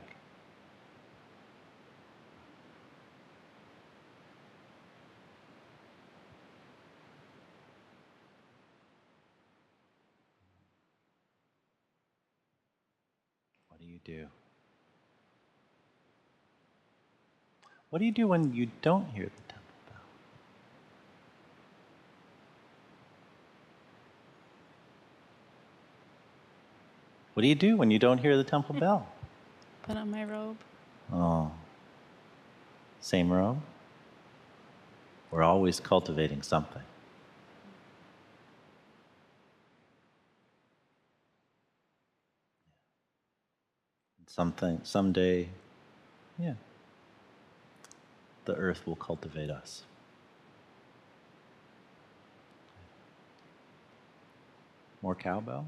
What do you do? What do you do when you don't hear the temple bell? What do you do when you don't hear the temple bell? Put on my robe. Oh, same robe? We're always cultivating something. Something, someday, yeah, the earth will cultivate us. More cowbell?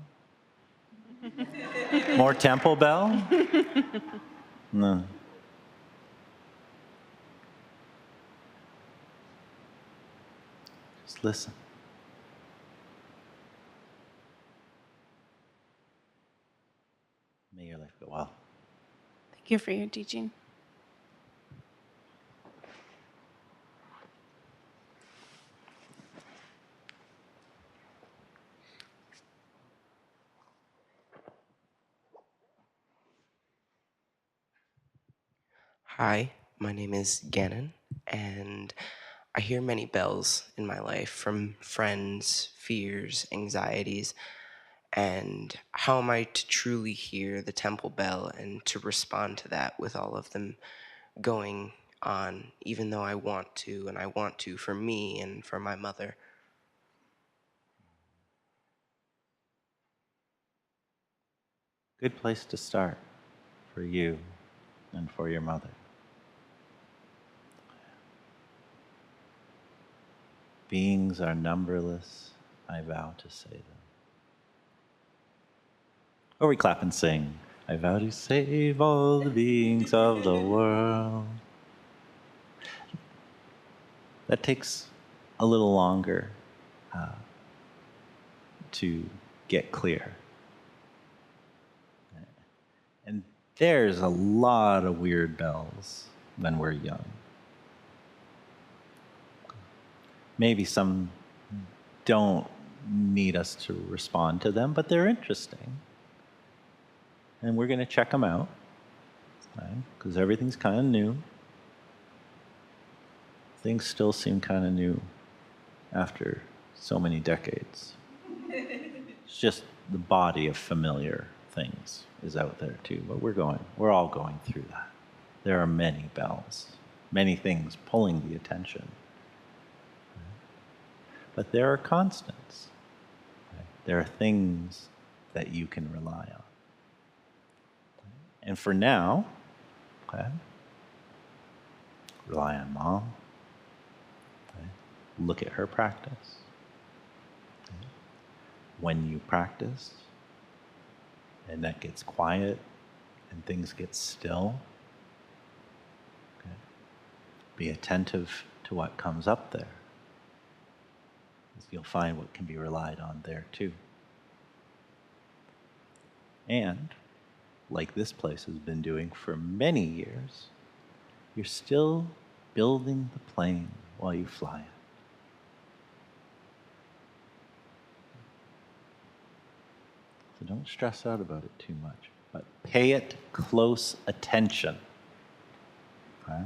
More temple bell? No. Just listen. May your life go well. Thank you for your teaching. Hi, my name is Gannon, and I hear many bells in my life from friends, fears, anxieties, and how am I to truly hear the temple bell and to respond to that with all of them going on, even though I want to, and I want to for me and for my mother. Good place to start for you and for your mother. Beings are numberless, I vow to say them. Or we clap and sing, I vow to save all the beings of the world. That takes a little longer to get clear. And there's a lot of weird bells when we're young. Maybe some don't need us to respond to them, but they're interesting. And we're going to check them out, because everything's kind of new. Things still seem kind of new after so many decades. It's just the body of familiar things is out there too, but we're all going through that. There are many bells, many things pulling the attention. But there are constants. There are things that you can rely on. And for now, rely on Mom. Look at her practice. When you practice, and that gets quiet, and things get still, be attentive to what comes up there. You'll find what can be relied on there too. And, like this place has been doing for many years, you're still building the plane while you fly it. So don't stress out about it too much, but pay it close attention. Okay?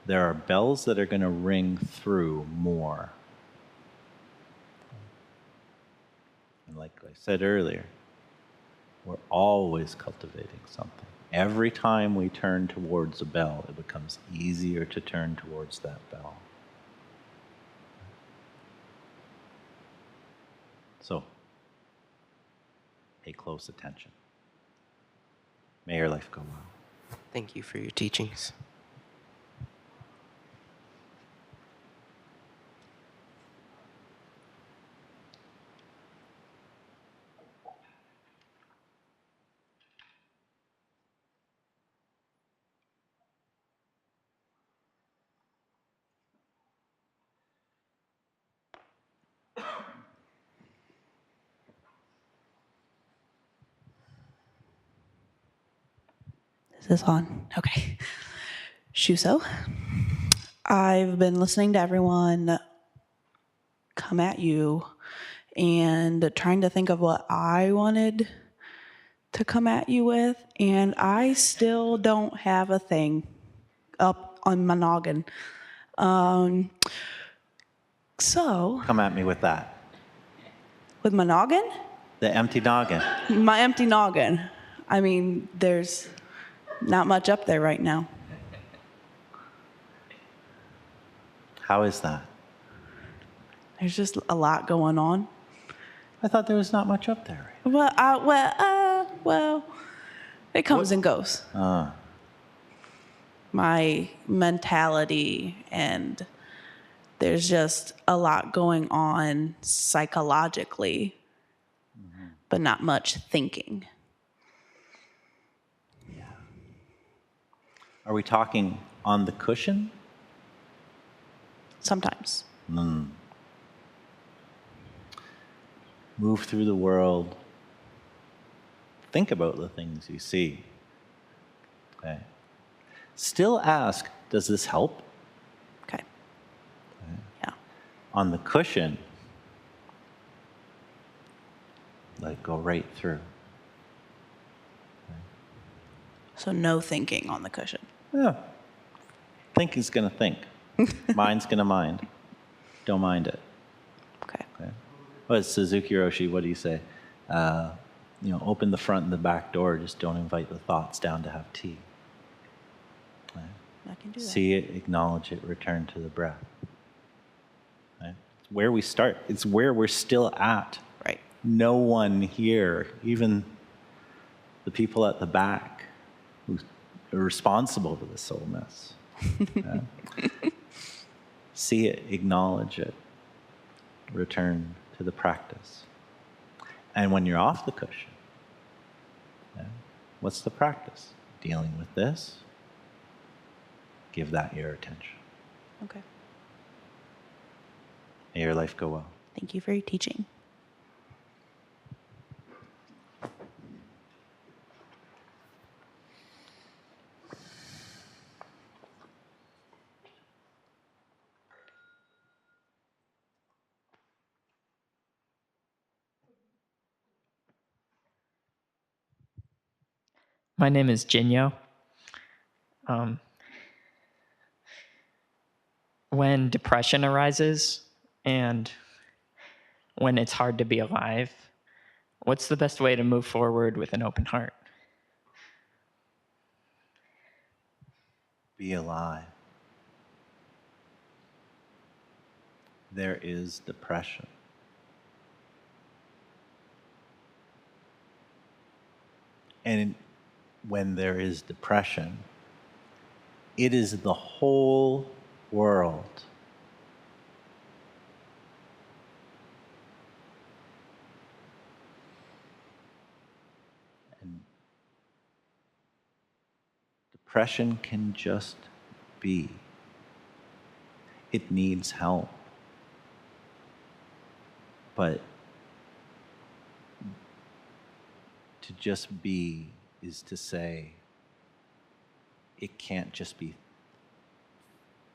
There are bells that are going to ring through more. And like I said earlier, we're always cultivating something. Every time we turn towards a bell, it becomes easier to turn towards that bell. So, pay close attention. May your life go well. Thank you for your teachings. Is this on? Okay. Shuso, I've been listening to everyone come at you and trying to think of what I wanted to come at you with, and I still don't have a thing. up on my noggin. So, Come at me with that. with my noggin? The empty noggin. My empty noggin. I mean, there's not much up there right now. How is that? There's just a lot going on. I thought there was not much up there. Well, it comes and goes. My mentality, and there's just a lot going on psychologically, but not much thinking. Are we talking on the cushion? Sometimes. Move through the world. Think about the things you see. Okay. Still ask, does this help? Okay. Yeah. On the cushion, let it go right through. So no thinking on the cushion. Yeah. Thinking's gonna think. Mind's gonna mind. Don't mind it. Okay. Well, it's Suzuki Roshi, what do you say? Open the front and the back door, just don't invite the thoughts down to have tea. Right? I can do that. See it, acknowledge it, return to the breath. Right? It's where we start. It's where we're still at. Right. No one here, even the people at the back who are responsible for this soul mess. Right? See it, acknowledge it, return to the practice. And when you're off the cushion, what's the practice? Dealing with this, give that your attention. Okay. May your life go well. Thank you for your teaching. My name is Jinyo. When depression arises and when it's hard to be alive, what's the best way to move forward with an open heart? Be alive. There is depression. And when there is depression, it is the whole world. And depression can just be. It needs help. But to just be is to say it can't just be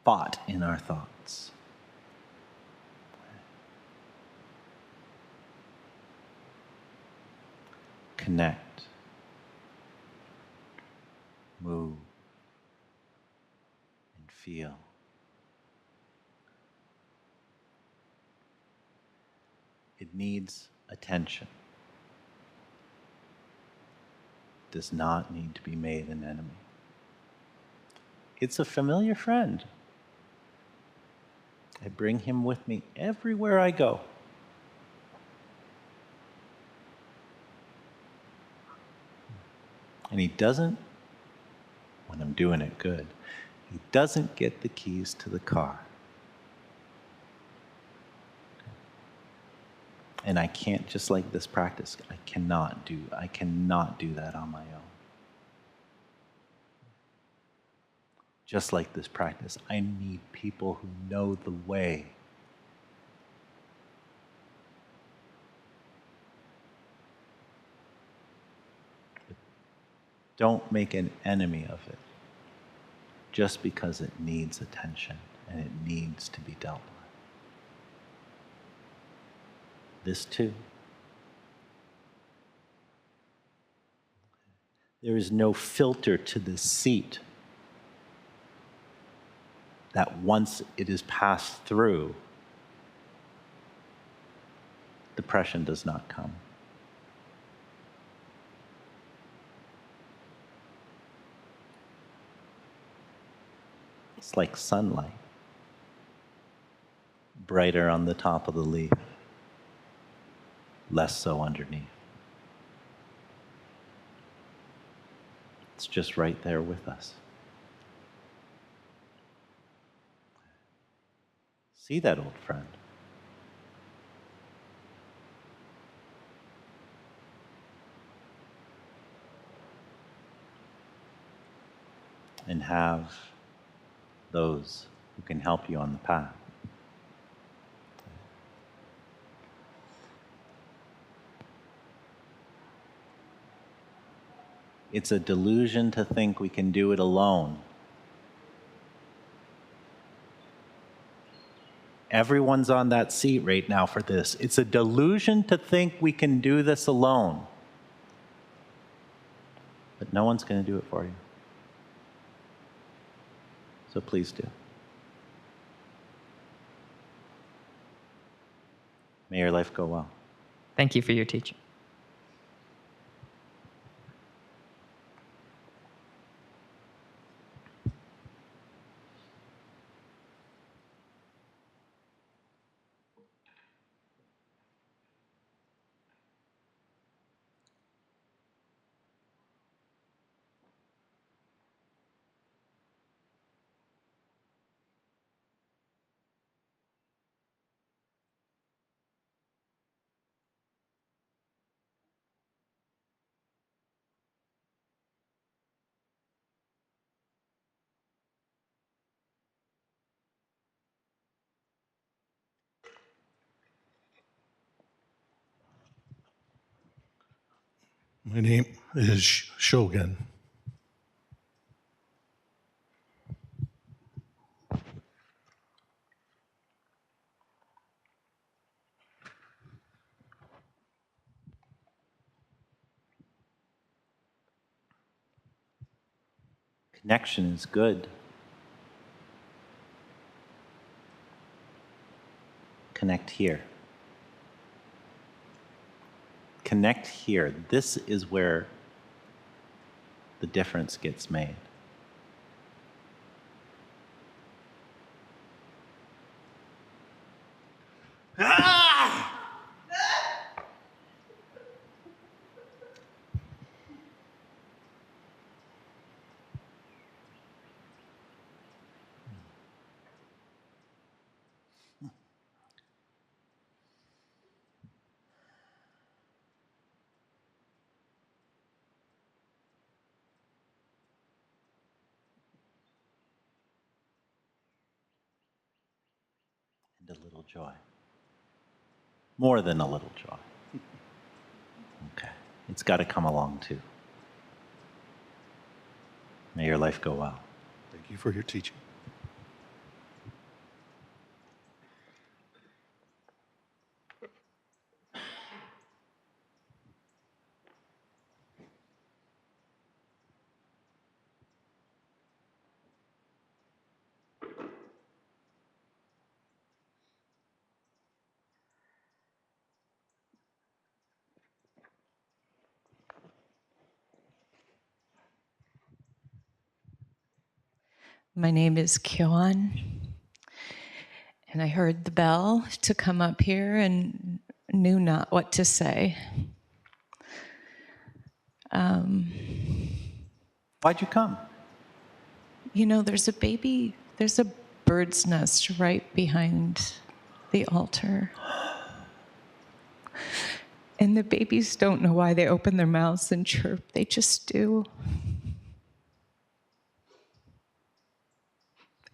thought in our thoughts. Connect, move, and feel. It needs attention. It does not need to be made an enemy. It's a familiar friend. I bring him with me everywhere I go. And he doesn't, when I'm doing it good, he doesn't get the keys to the car. And I can't, just like this practice, I cannot do that on my own. Just like this practice, I need people who know the way. But don't make an enemy of it just because it needs attention and it needs to be dealt with. This too. There is no filter to this seat. that once it is passed through, depression does not come. It's like sunlight, brighter on the top of the leaf, less so underneath. It's just right there with us. See that old friend. And have those who can help you on the path. It's a delusion to think we can do it alone. Everyone's on that seat right now for this. It's a delusion to think we can do this alone. But no one's going to do it for you. So please do. May your life go well. Thank you for your teaching. My name is Shogun. Connection is good. Connect here. Connect here. This is where the difference gets made. And a little joy. More than a little joy. Okay. It's got to come along too. May your life go well. Thank you for your teaching. My name is Kyon, and I heard the bell to come up here and knew not what to say. Why'd you come? You know, there's a bird's nest right behind the altar. And the babies don't know why they open their mouths and chirp, they just do.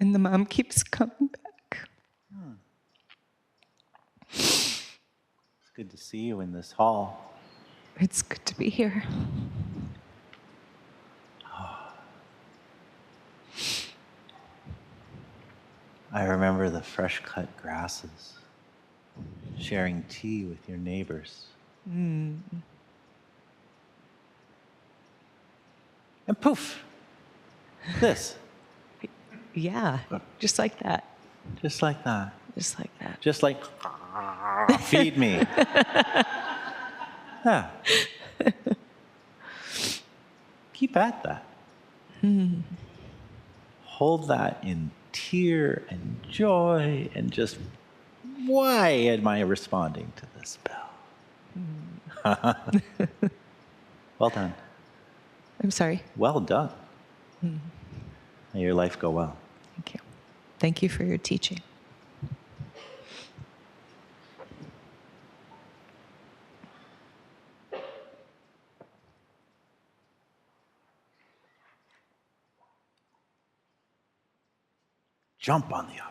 And the mom keeps coming back. It's good to see you in this hall. It's good to be here. I remember the fresh cut grasses, sharing tea with your neighbors. And poof, this. Yeah, just like that. Just like that. Just like that. Just like, feed me. Yeah. Keep at that. Hold that in tear and joy and just, why am I responding to this bell? Well done. I'm sorry. Well done. May your life go well. Thank you. Thank you for your teaching. Jump on the opportunity.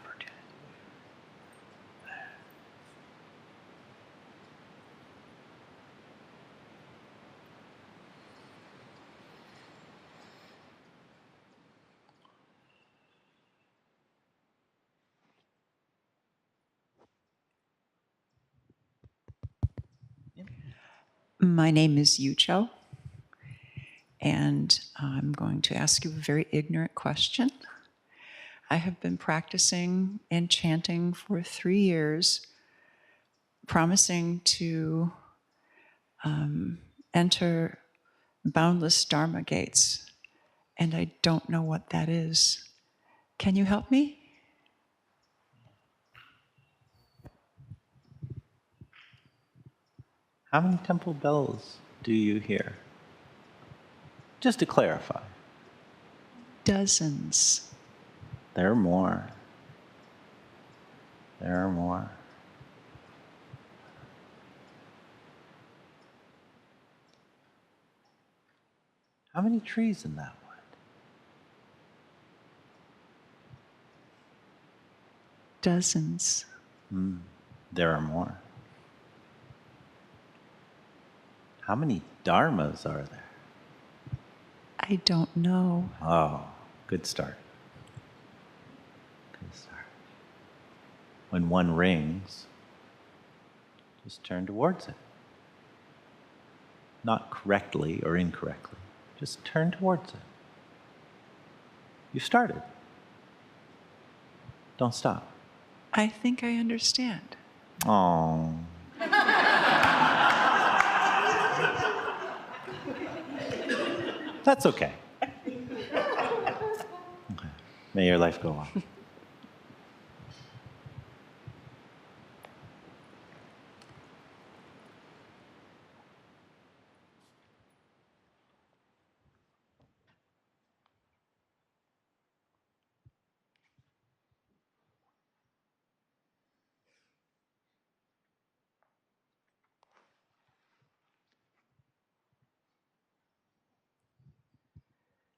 My name is Yucho, and I'm going to ask you a very ignorant question. I have been practicing and chanting for 3 years, promising to enter boundless Dharma gates, and I don't know what that is. Can you help me? How many temple bells do you hear? Just to clarify. Dozens. There are more. There are more. How many trees in that wood? Dozens. There are more. How many dharmas are there? I don't know. Oh, good start. Good start. When one rings, just turn towards it. Not correctly or incorrectly. Just turn towards it. You started. Don't stop. I think I understand. Oh. That's okay. May your life go on.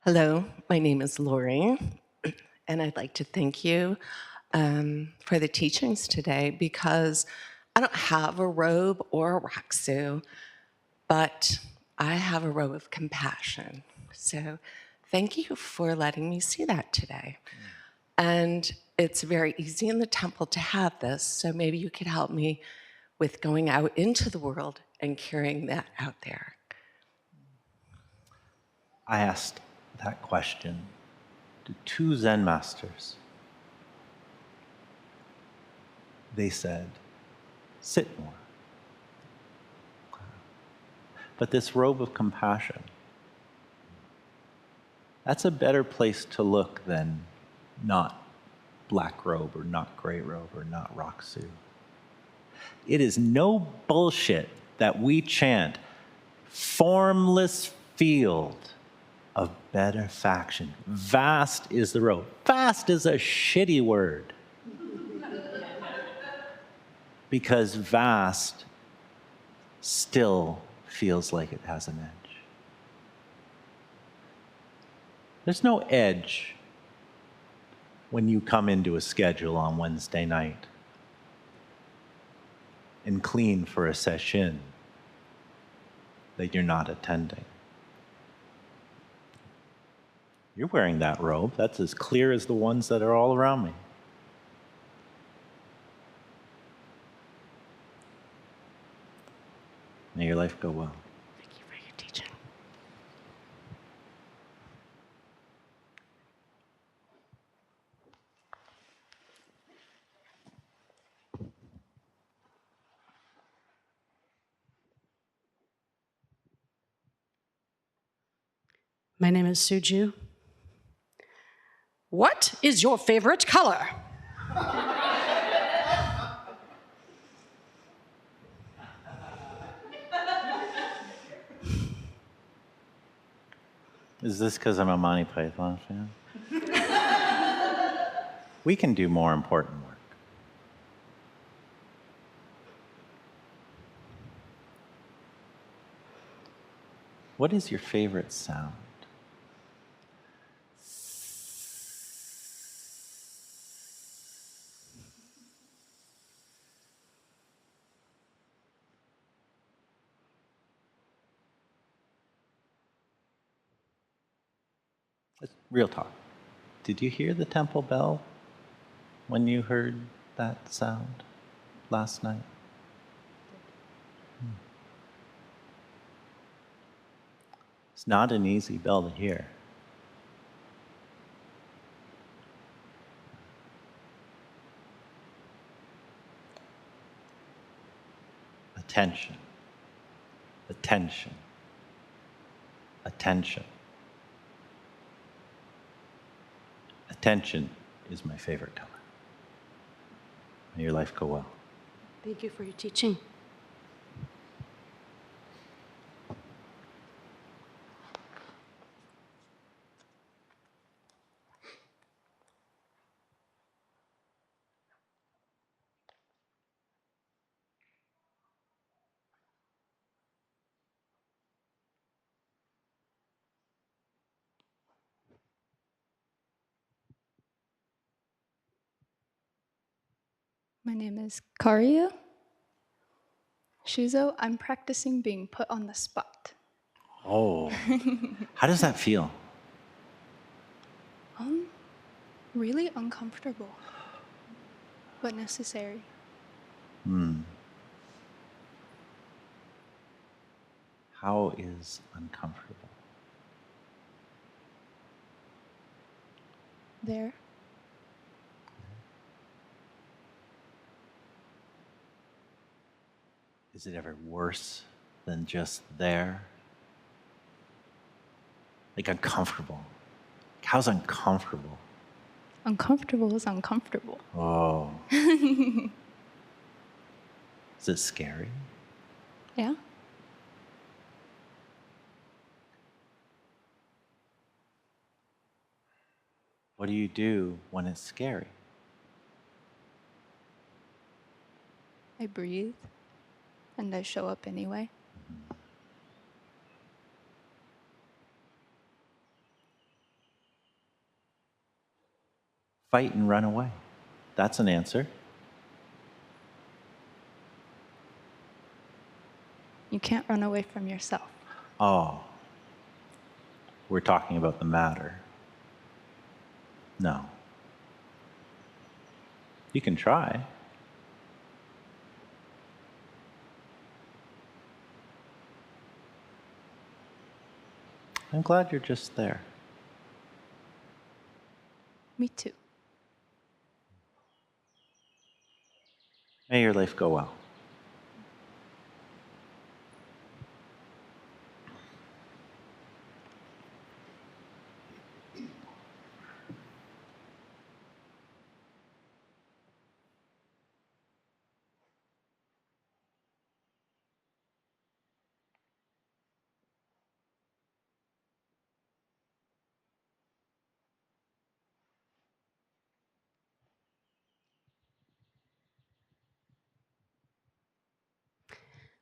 Hello, my name is Lori, and I'd like to thank you for the teachings today because I don't have a robe or a raksu, but I have a robe of compassion. So thank you for letting me see that today. And it's very easy in the temple to have this, so maybe you could help me with going out into the world and carrying that out there. I asked that question to 2 Zen masters. They said, sit more. But this robe of compassion, that's a better place to look than not black robe or not gray robe or not raksu. It is no bullshit that we chant formless field of benefaction. Vast is the road. Vast is a shitty word. Because vast still feels like it has an edge. There's no edge when you come into a schedule on Wednesday night and clean for a session that you're not attending. You're wearing that robe. That's as clear as the ones that are all around me. May your life go well. Thank you for your teaching. My name is Suju. What is your favorite color? Is this because I'm a Monty Python fan? We can do more important work. What is your favorite sound? Real talk. Did you hear the temple bell when you heard that sound last night? It's not an easy bell to hear. Attention. Attention. Attention. Attention is my favorite color. May your life go well. Thank you for your teaching. My name is Karia. Shuso, I'm practicing being put on the spot. Oh, how does that feel? Really uncomfortable, but necessary. How is uncomfortable? There. Is it ever worse than just there? Like uncomfortable. How's uncomfortable? Uncomfortable is uncomfortable. Oh. Is it scary? Yeah? What do you do when it's scary? I breathe, and I show up anyway. Fight and run away. That's an answer. You can't run away from yourself. Oh. We're talking about the matter. No. You can try. I'm glad you're just there. Me too. May your life go well.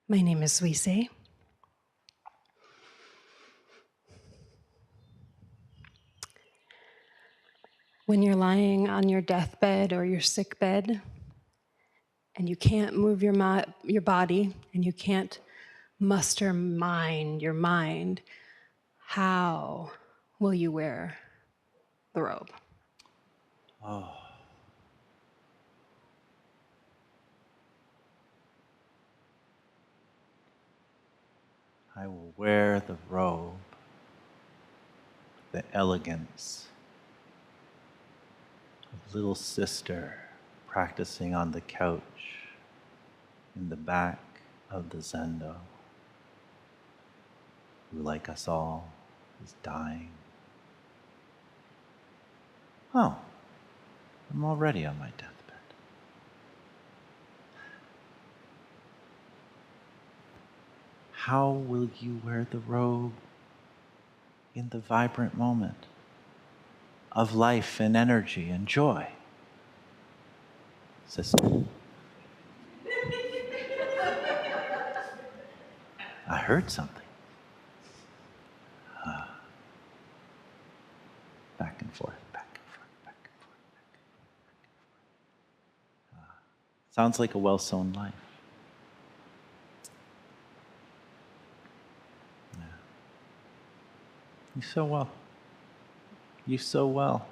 My name is Weekday. When you're lying on your deathbed or your sick bed, and you can't move your body, and you can't muster your mind, how will you wear the robe? Oh. I will wear the robe, the elegance of little sister practicing on the couch in the back of the zendo, who, like us all, is dying. Oh, I'm already on my deathbed. How will you wear the robe in the vibrant moment of life and energy and joy? Sister. I heard something. Back and forth, back and forth, back and forth, back and forth. Sounds like a well-sown life. Yeah. You so well. You so well.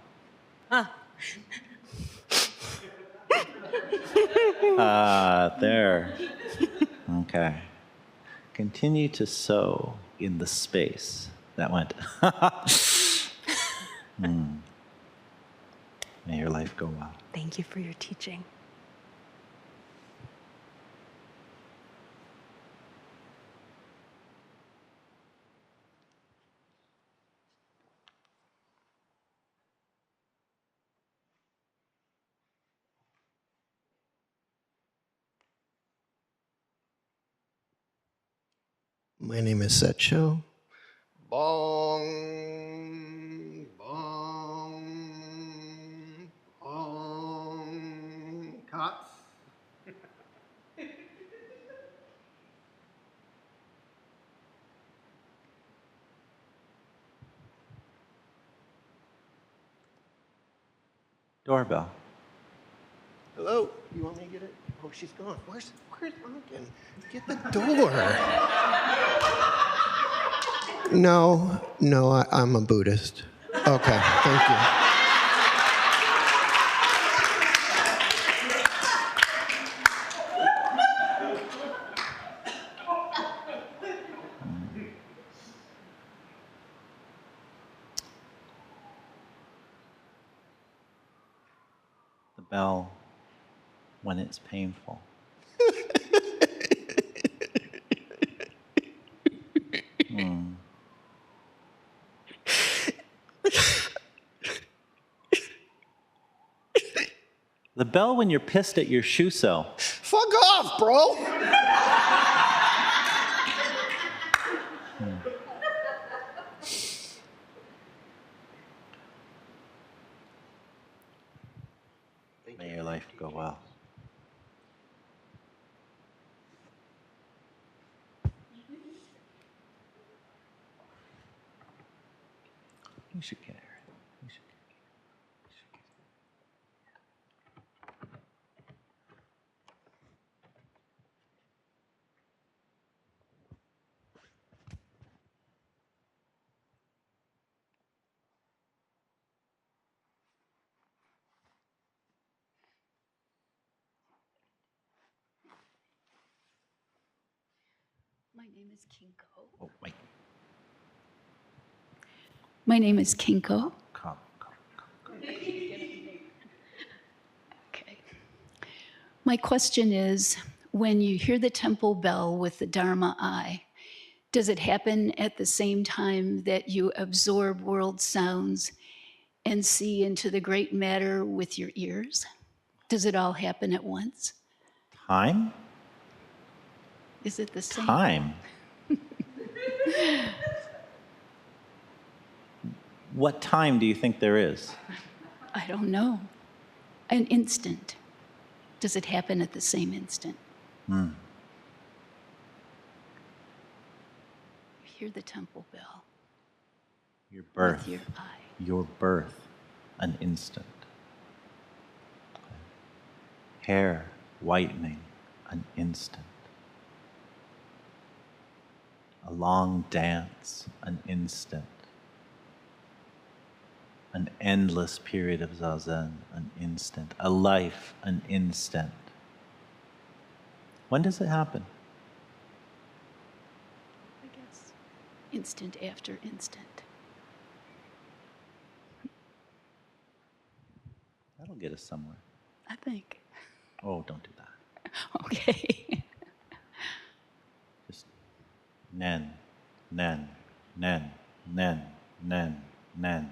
There. Okay. Continue to sow in the space. That went. May your life go well. Thank you for your teaching. My name is Shuso. Bong, bong, bong. Cots. Doorbell. Hello? You want me to get it? Oh, she's gone. Where's Duncan? Get the door. No, I'm a Buddhist. Okay, thank you. The bell when it's painful. The bell when you're pissed at your Shuso. Fuck off, bro! May your life go well. You should get her. You should get My name is Kinko. Oh, wait. My name is Kinko. Come. Okay. My question is, when you hear the temple bell with the Dharma eye, does it happen at the same time that you absorb world sounds and see into the great matter with your ears? Does it all happen at once? Time? Is it the same? Time? What time do you think there is? I don't know. An instant. Does it happen at the same instant? You hear the temple bell. Your birth. With your eye. Your birth. An instant. Hair whitening. An instant. A long dance. An instant. An endless period of zazen, an instant. A life, an instant. When does it happen? I guess instant after instant. That'll get us somewhere. I think. Oh, don't do that. Okay. Just nen, nen, nen, nen. nen, nen.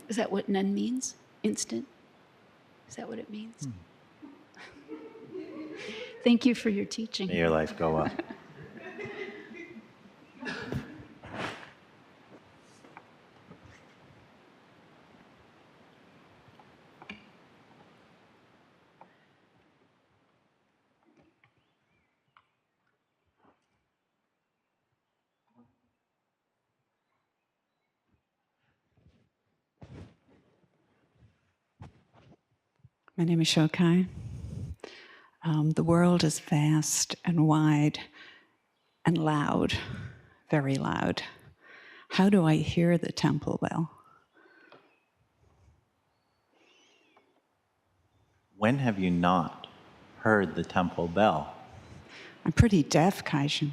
Is that what nen means? Instant? Is that what it means? Thank you for your teaching. May your life go well. My name is Shokai. The world is vast and wide and loud, very loud. How do I hear the temple bell? When have you not heard the temple bell? I'm pretty deaf, Kaijin.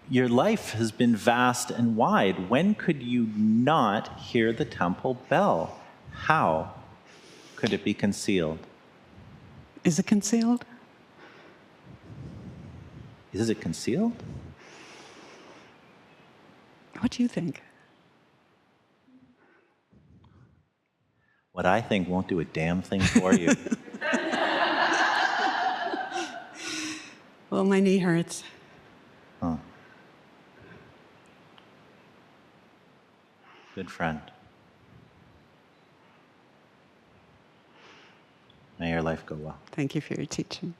Your life has been vast and wide. When could you not hear the temple bell? How could it be concealed? Is it concealed? Is it concealed? What do you think? What I think won't do a damn thing for you. Well, my knee hurts. Huh. Good friend. May your life go well. Thank you for your teaching.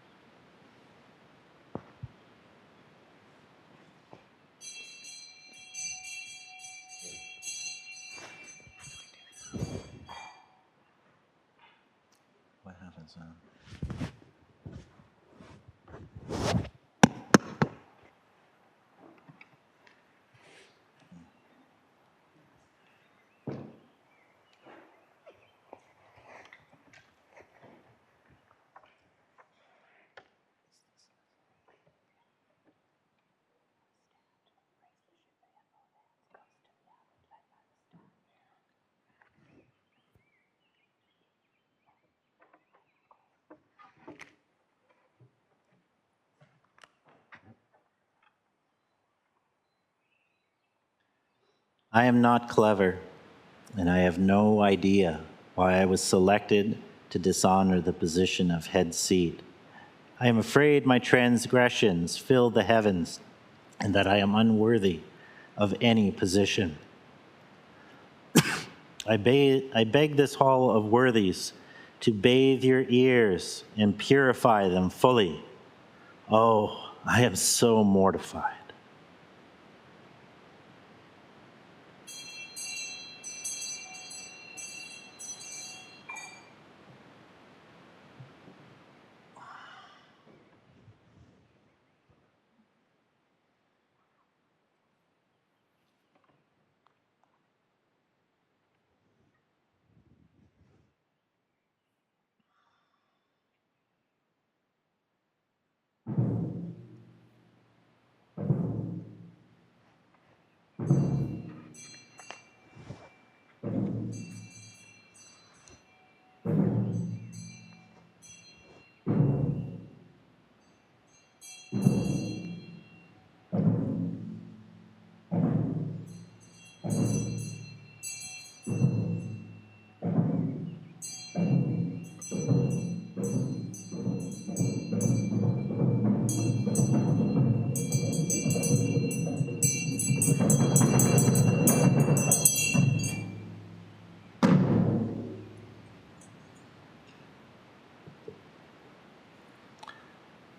What happens now? I am not clever, and I have no idea why I was selected to dishonor the position of head seat. I am afraid my transgressions fill the heavens, and that I am unworthy of any position. I beg this hall of worthies to bathe your ears and purify them fully. Oh, I am so mortified.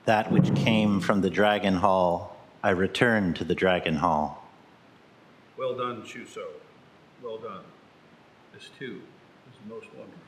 That which came from the Dragon Hall, I return to the Dragon Hall. Well done, Shuso. Well done. This too is most wonderful.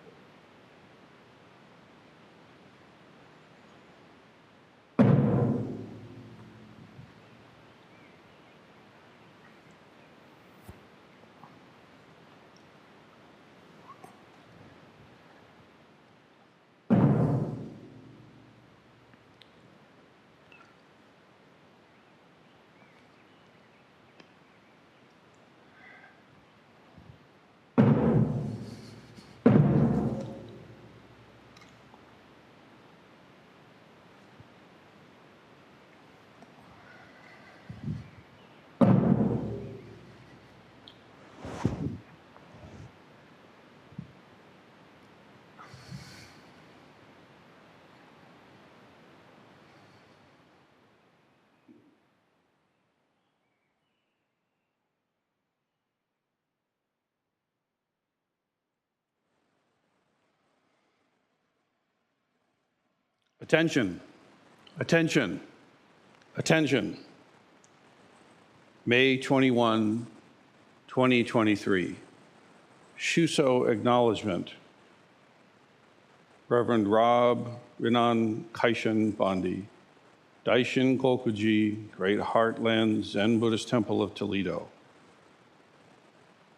Attention, attention, attention. May 21, 2023. Shuso acknowledgement. Reverend Rob Rinan Kaishan Bondi, Daishin Gokuji, Great Heartland Zen Buddhist Temple of Toledo.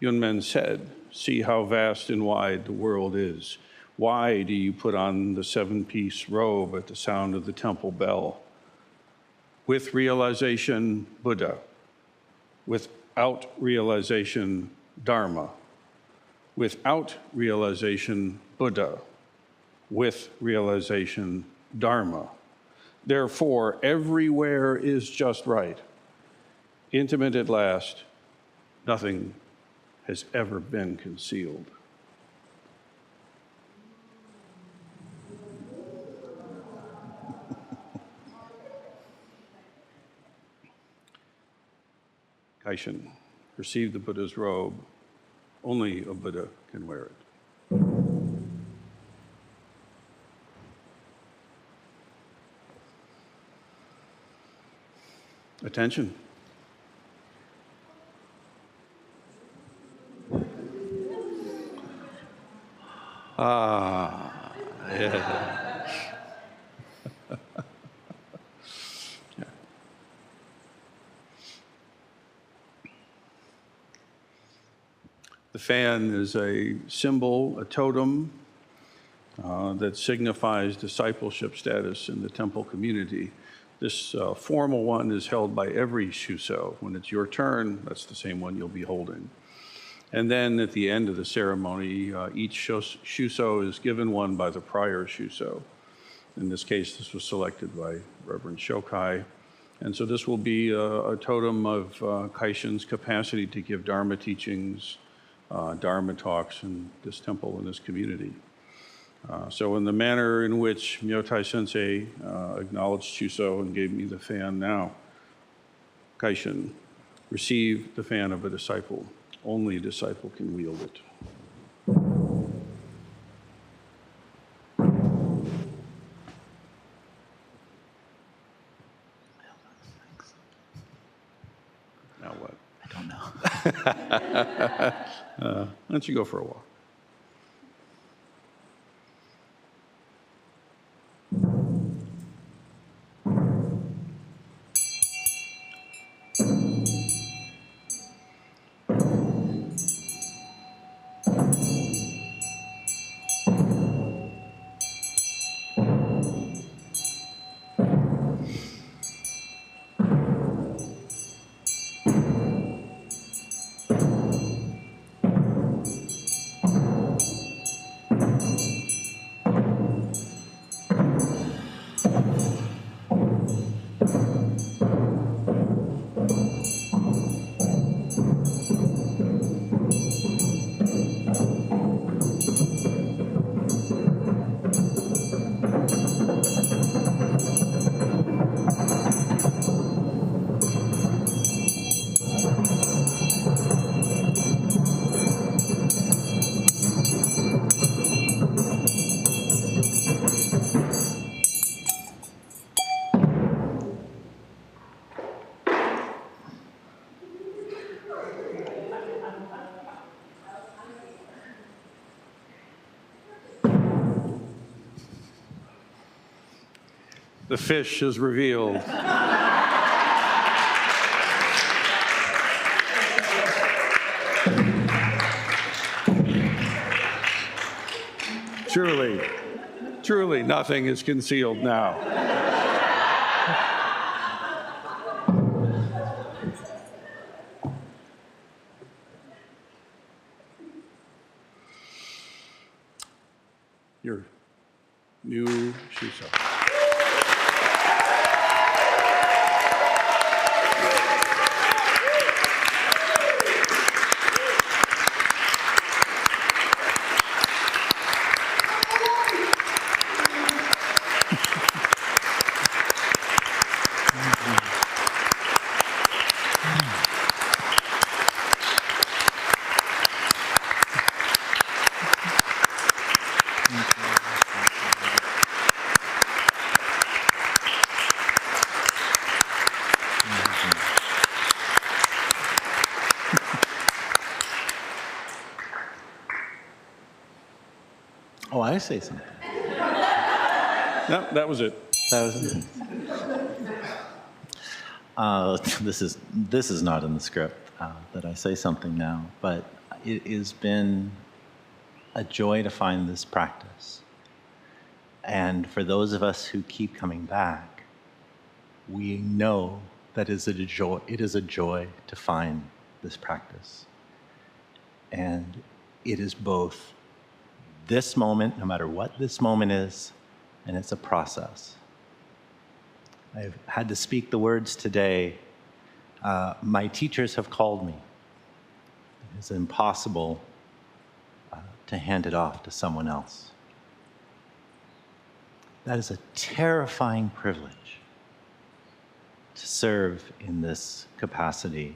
Yunmen said, "See how vast and wide the world is. Why do you put on the 7-piece robe at the sound of the temple bell? With realization, Buddha. Without realization, Dharma. Without realization, Buddha. With realization, Dharma. Therefore, everywhere is just right. Intimate at last, nothing has ever been concealed." Kaishan, receive the Buddha's robe. Only a Buddha can wear it. Attention. Yeah. The fan is a symbol, a totem, that signifies discipleship status in the temple community. This formal one is held by every Shuso. When it's your turn, that's the same one you'll be holding. And then at the end of the ceremony, each Shuso is given one by the prior Shuso. In this case, this was selected by Reverend Shokai. And so this will be a totem of Kaishan's capacity to give Dharma teachings, Dharma talks in this temple and this community. So in the manner in which Myotai Sensei acknowledged Shuso and gave me the fan now, Kaishan, receive the fan of a disciple. Only a disciple can wield it. Now what? I don't know. Why don't you go for a walk? The fish is revealed. Truly, truly nothing is concealed now. Your new Shuso. I say something? No, that was it. That was it. This is not in the script that I say something now, but it has been a joy to find this practice. And for those of us who keep coming back, we know that it is a joy to find this practice. And it is both this moment, no matter what this moment is, and it's a process. I've had to speak the words today. My teachers have called me. It's impossible to hand it off to someone else. That is a terrifying privilege to serve in this capacity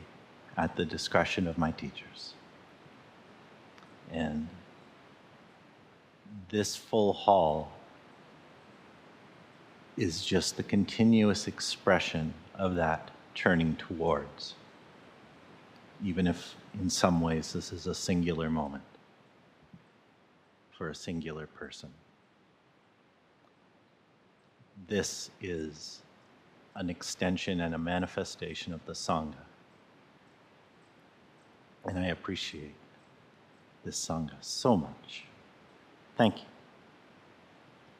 at the discretion of my teachers. And this full hall is just the continuous expression of that turning towards, even if in some ways this is a singular moment for a singular person. This is an extension and a manifestation of the Sangha. And I appreciate this Sangha so much. Thank you.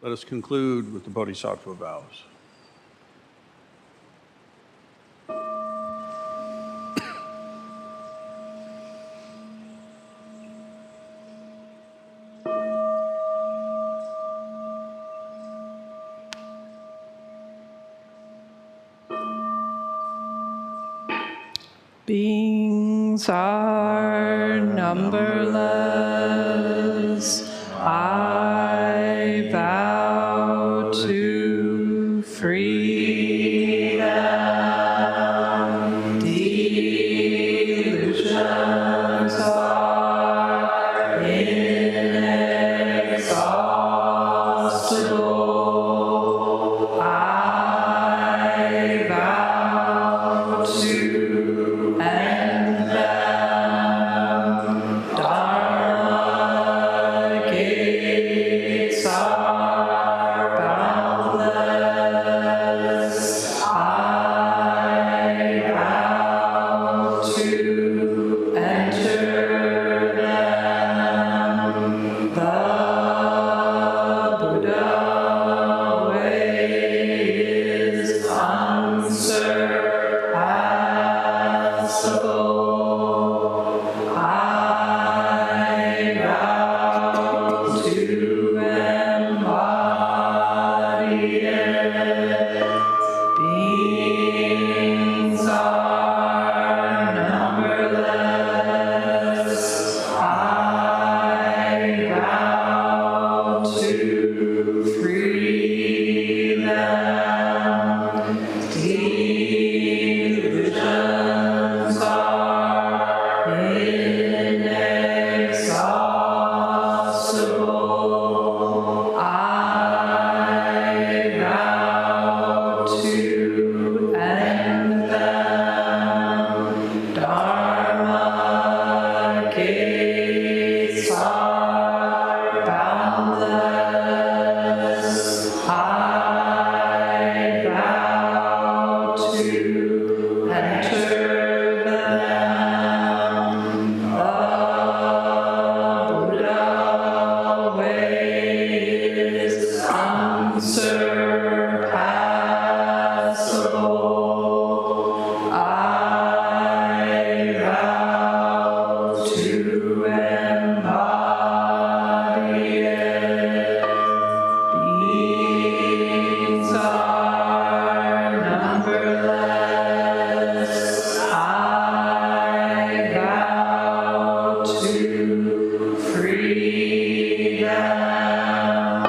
Let us conclude with the Bodhisattva vows. Beings are numberless. I vow to free them. Delusions are inexhaustible. I vow to end them. Dharma gates are boundless. I vow to enter them. The Buddha way is unsurpassable. I vow to embody it. Beings are numberless. I vow to free them. Delusions are inexhaustible. I vow to end them. Dharma gates are boundless. I vow to enter them. The Buddha way is unsurpassable. I vow to embody it. Beings are numberless. I vow to free them.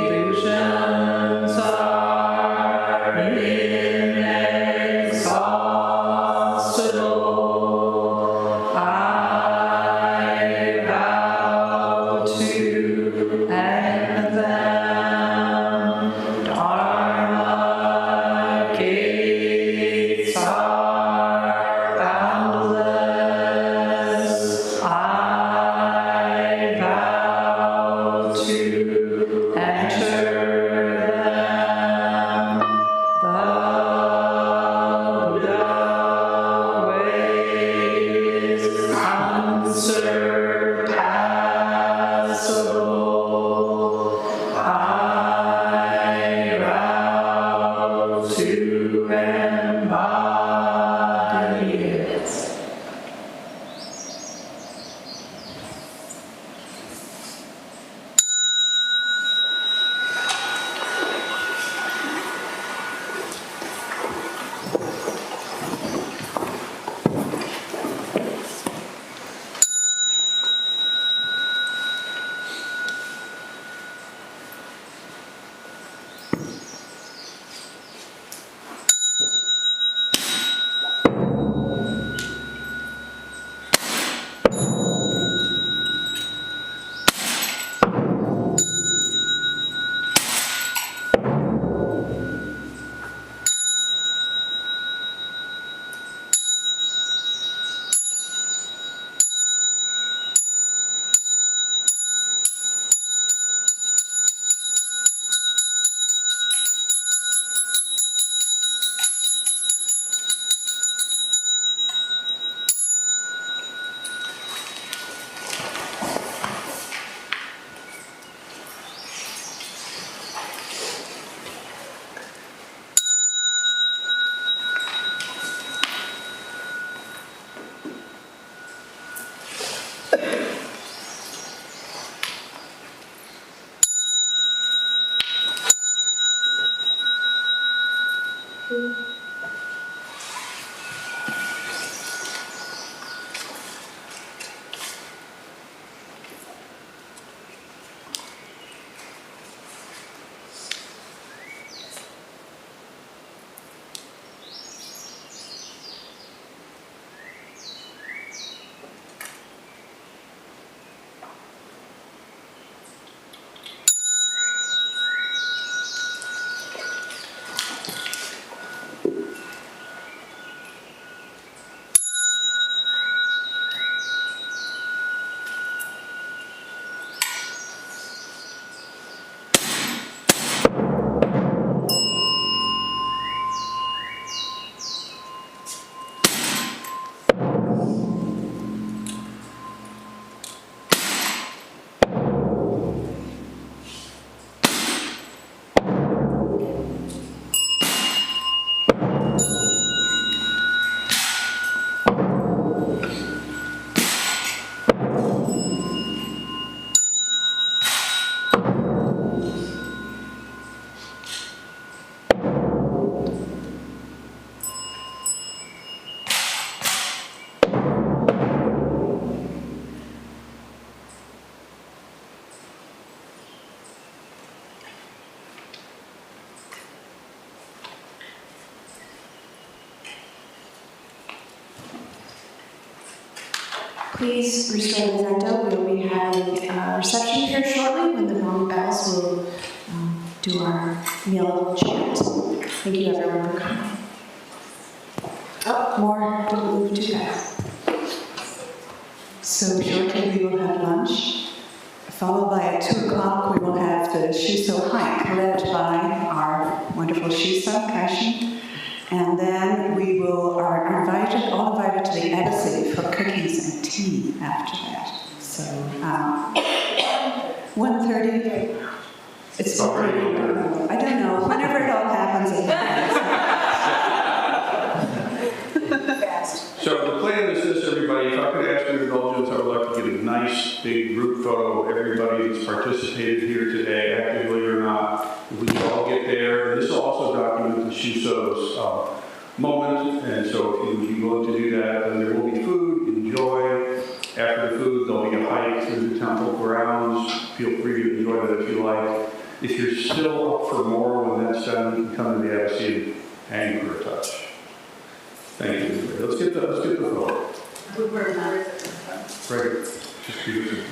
Delusions are inexhaustible. I vow to end them. Dharma gates are boundless. I vow to embody it. Please restore the Ango. We'll be having a reception here shortly when the long bells will do our meal chant. Thank you everyone for coming. Oh, more, don't move too fast. So shortly we will have lunch, followed by at 2 o'clock we will have the Shuso hike led by our wonderful Shuso, Kaishin. And then we are all invited to the embassy for cookies and tea after that. So 1:30, it's already, I don't know, whenever it all happens, it happens. So the plan is this, everybody. If I could ask your indulgence, I would like to get a nice big group photo of everybody that's participated here today, actively or not. We can all get there. And this will also document the Shuso's moment. And so if you would be willing to do that, then there will be food. Enjoy. After the food, there'll be a hike through the temple grounds. Feel free to enjoy that if you like. If you're still up for more when that's done, you can come to the embassy and hang for a touch. Thank you. Let's get the photo. Right. Just keep it.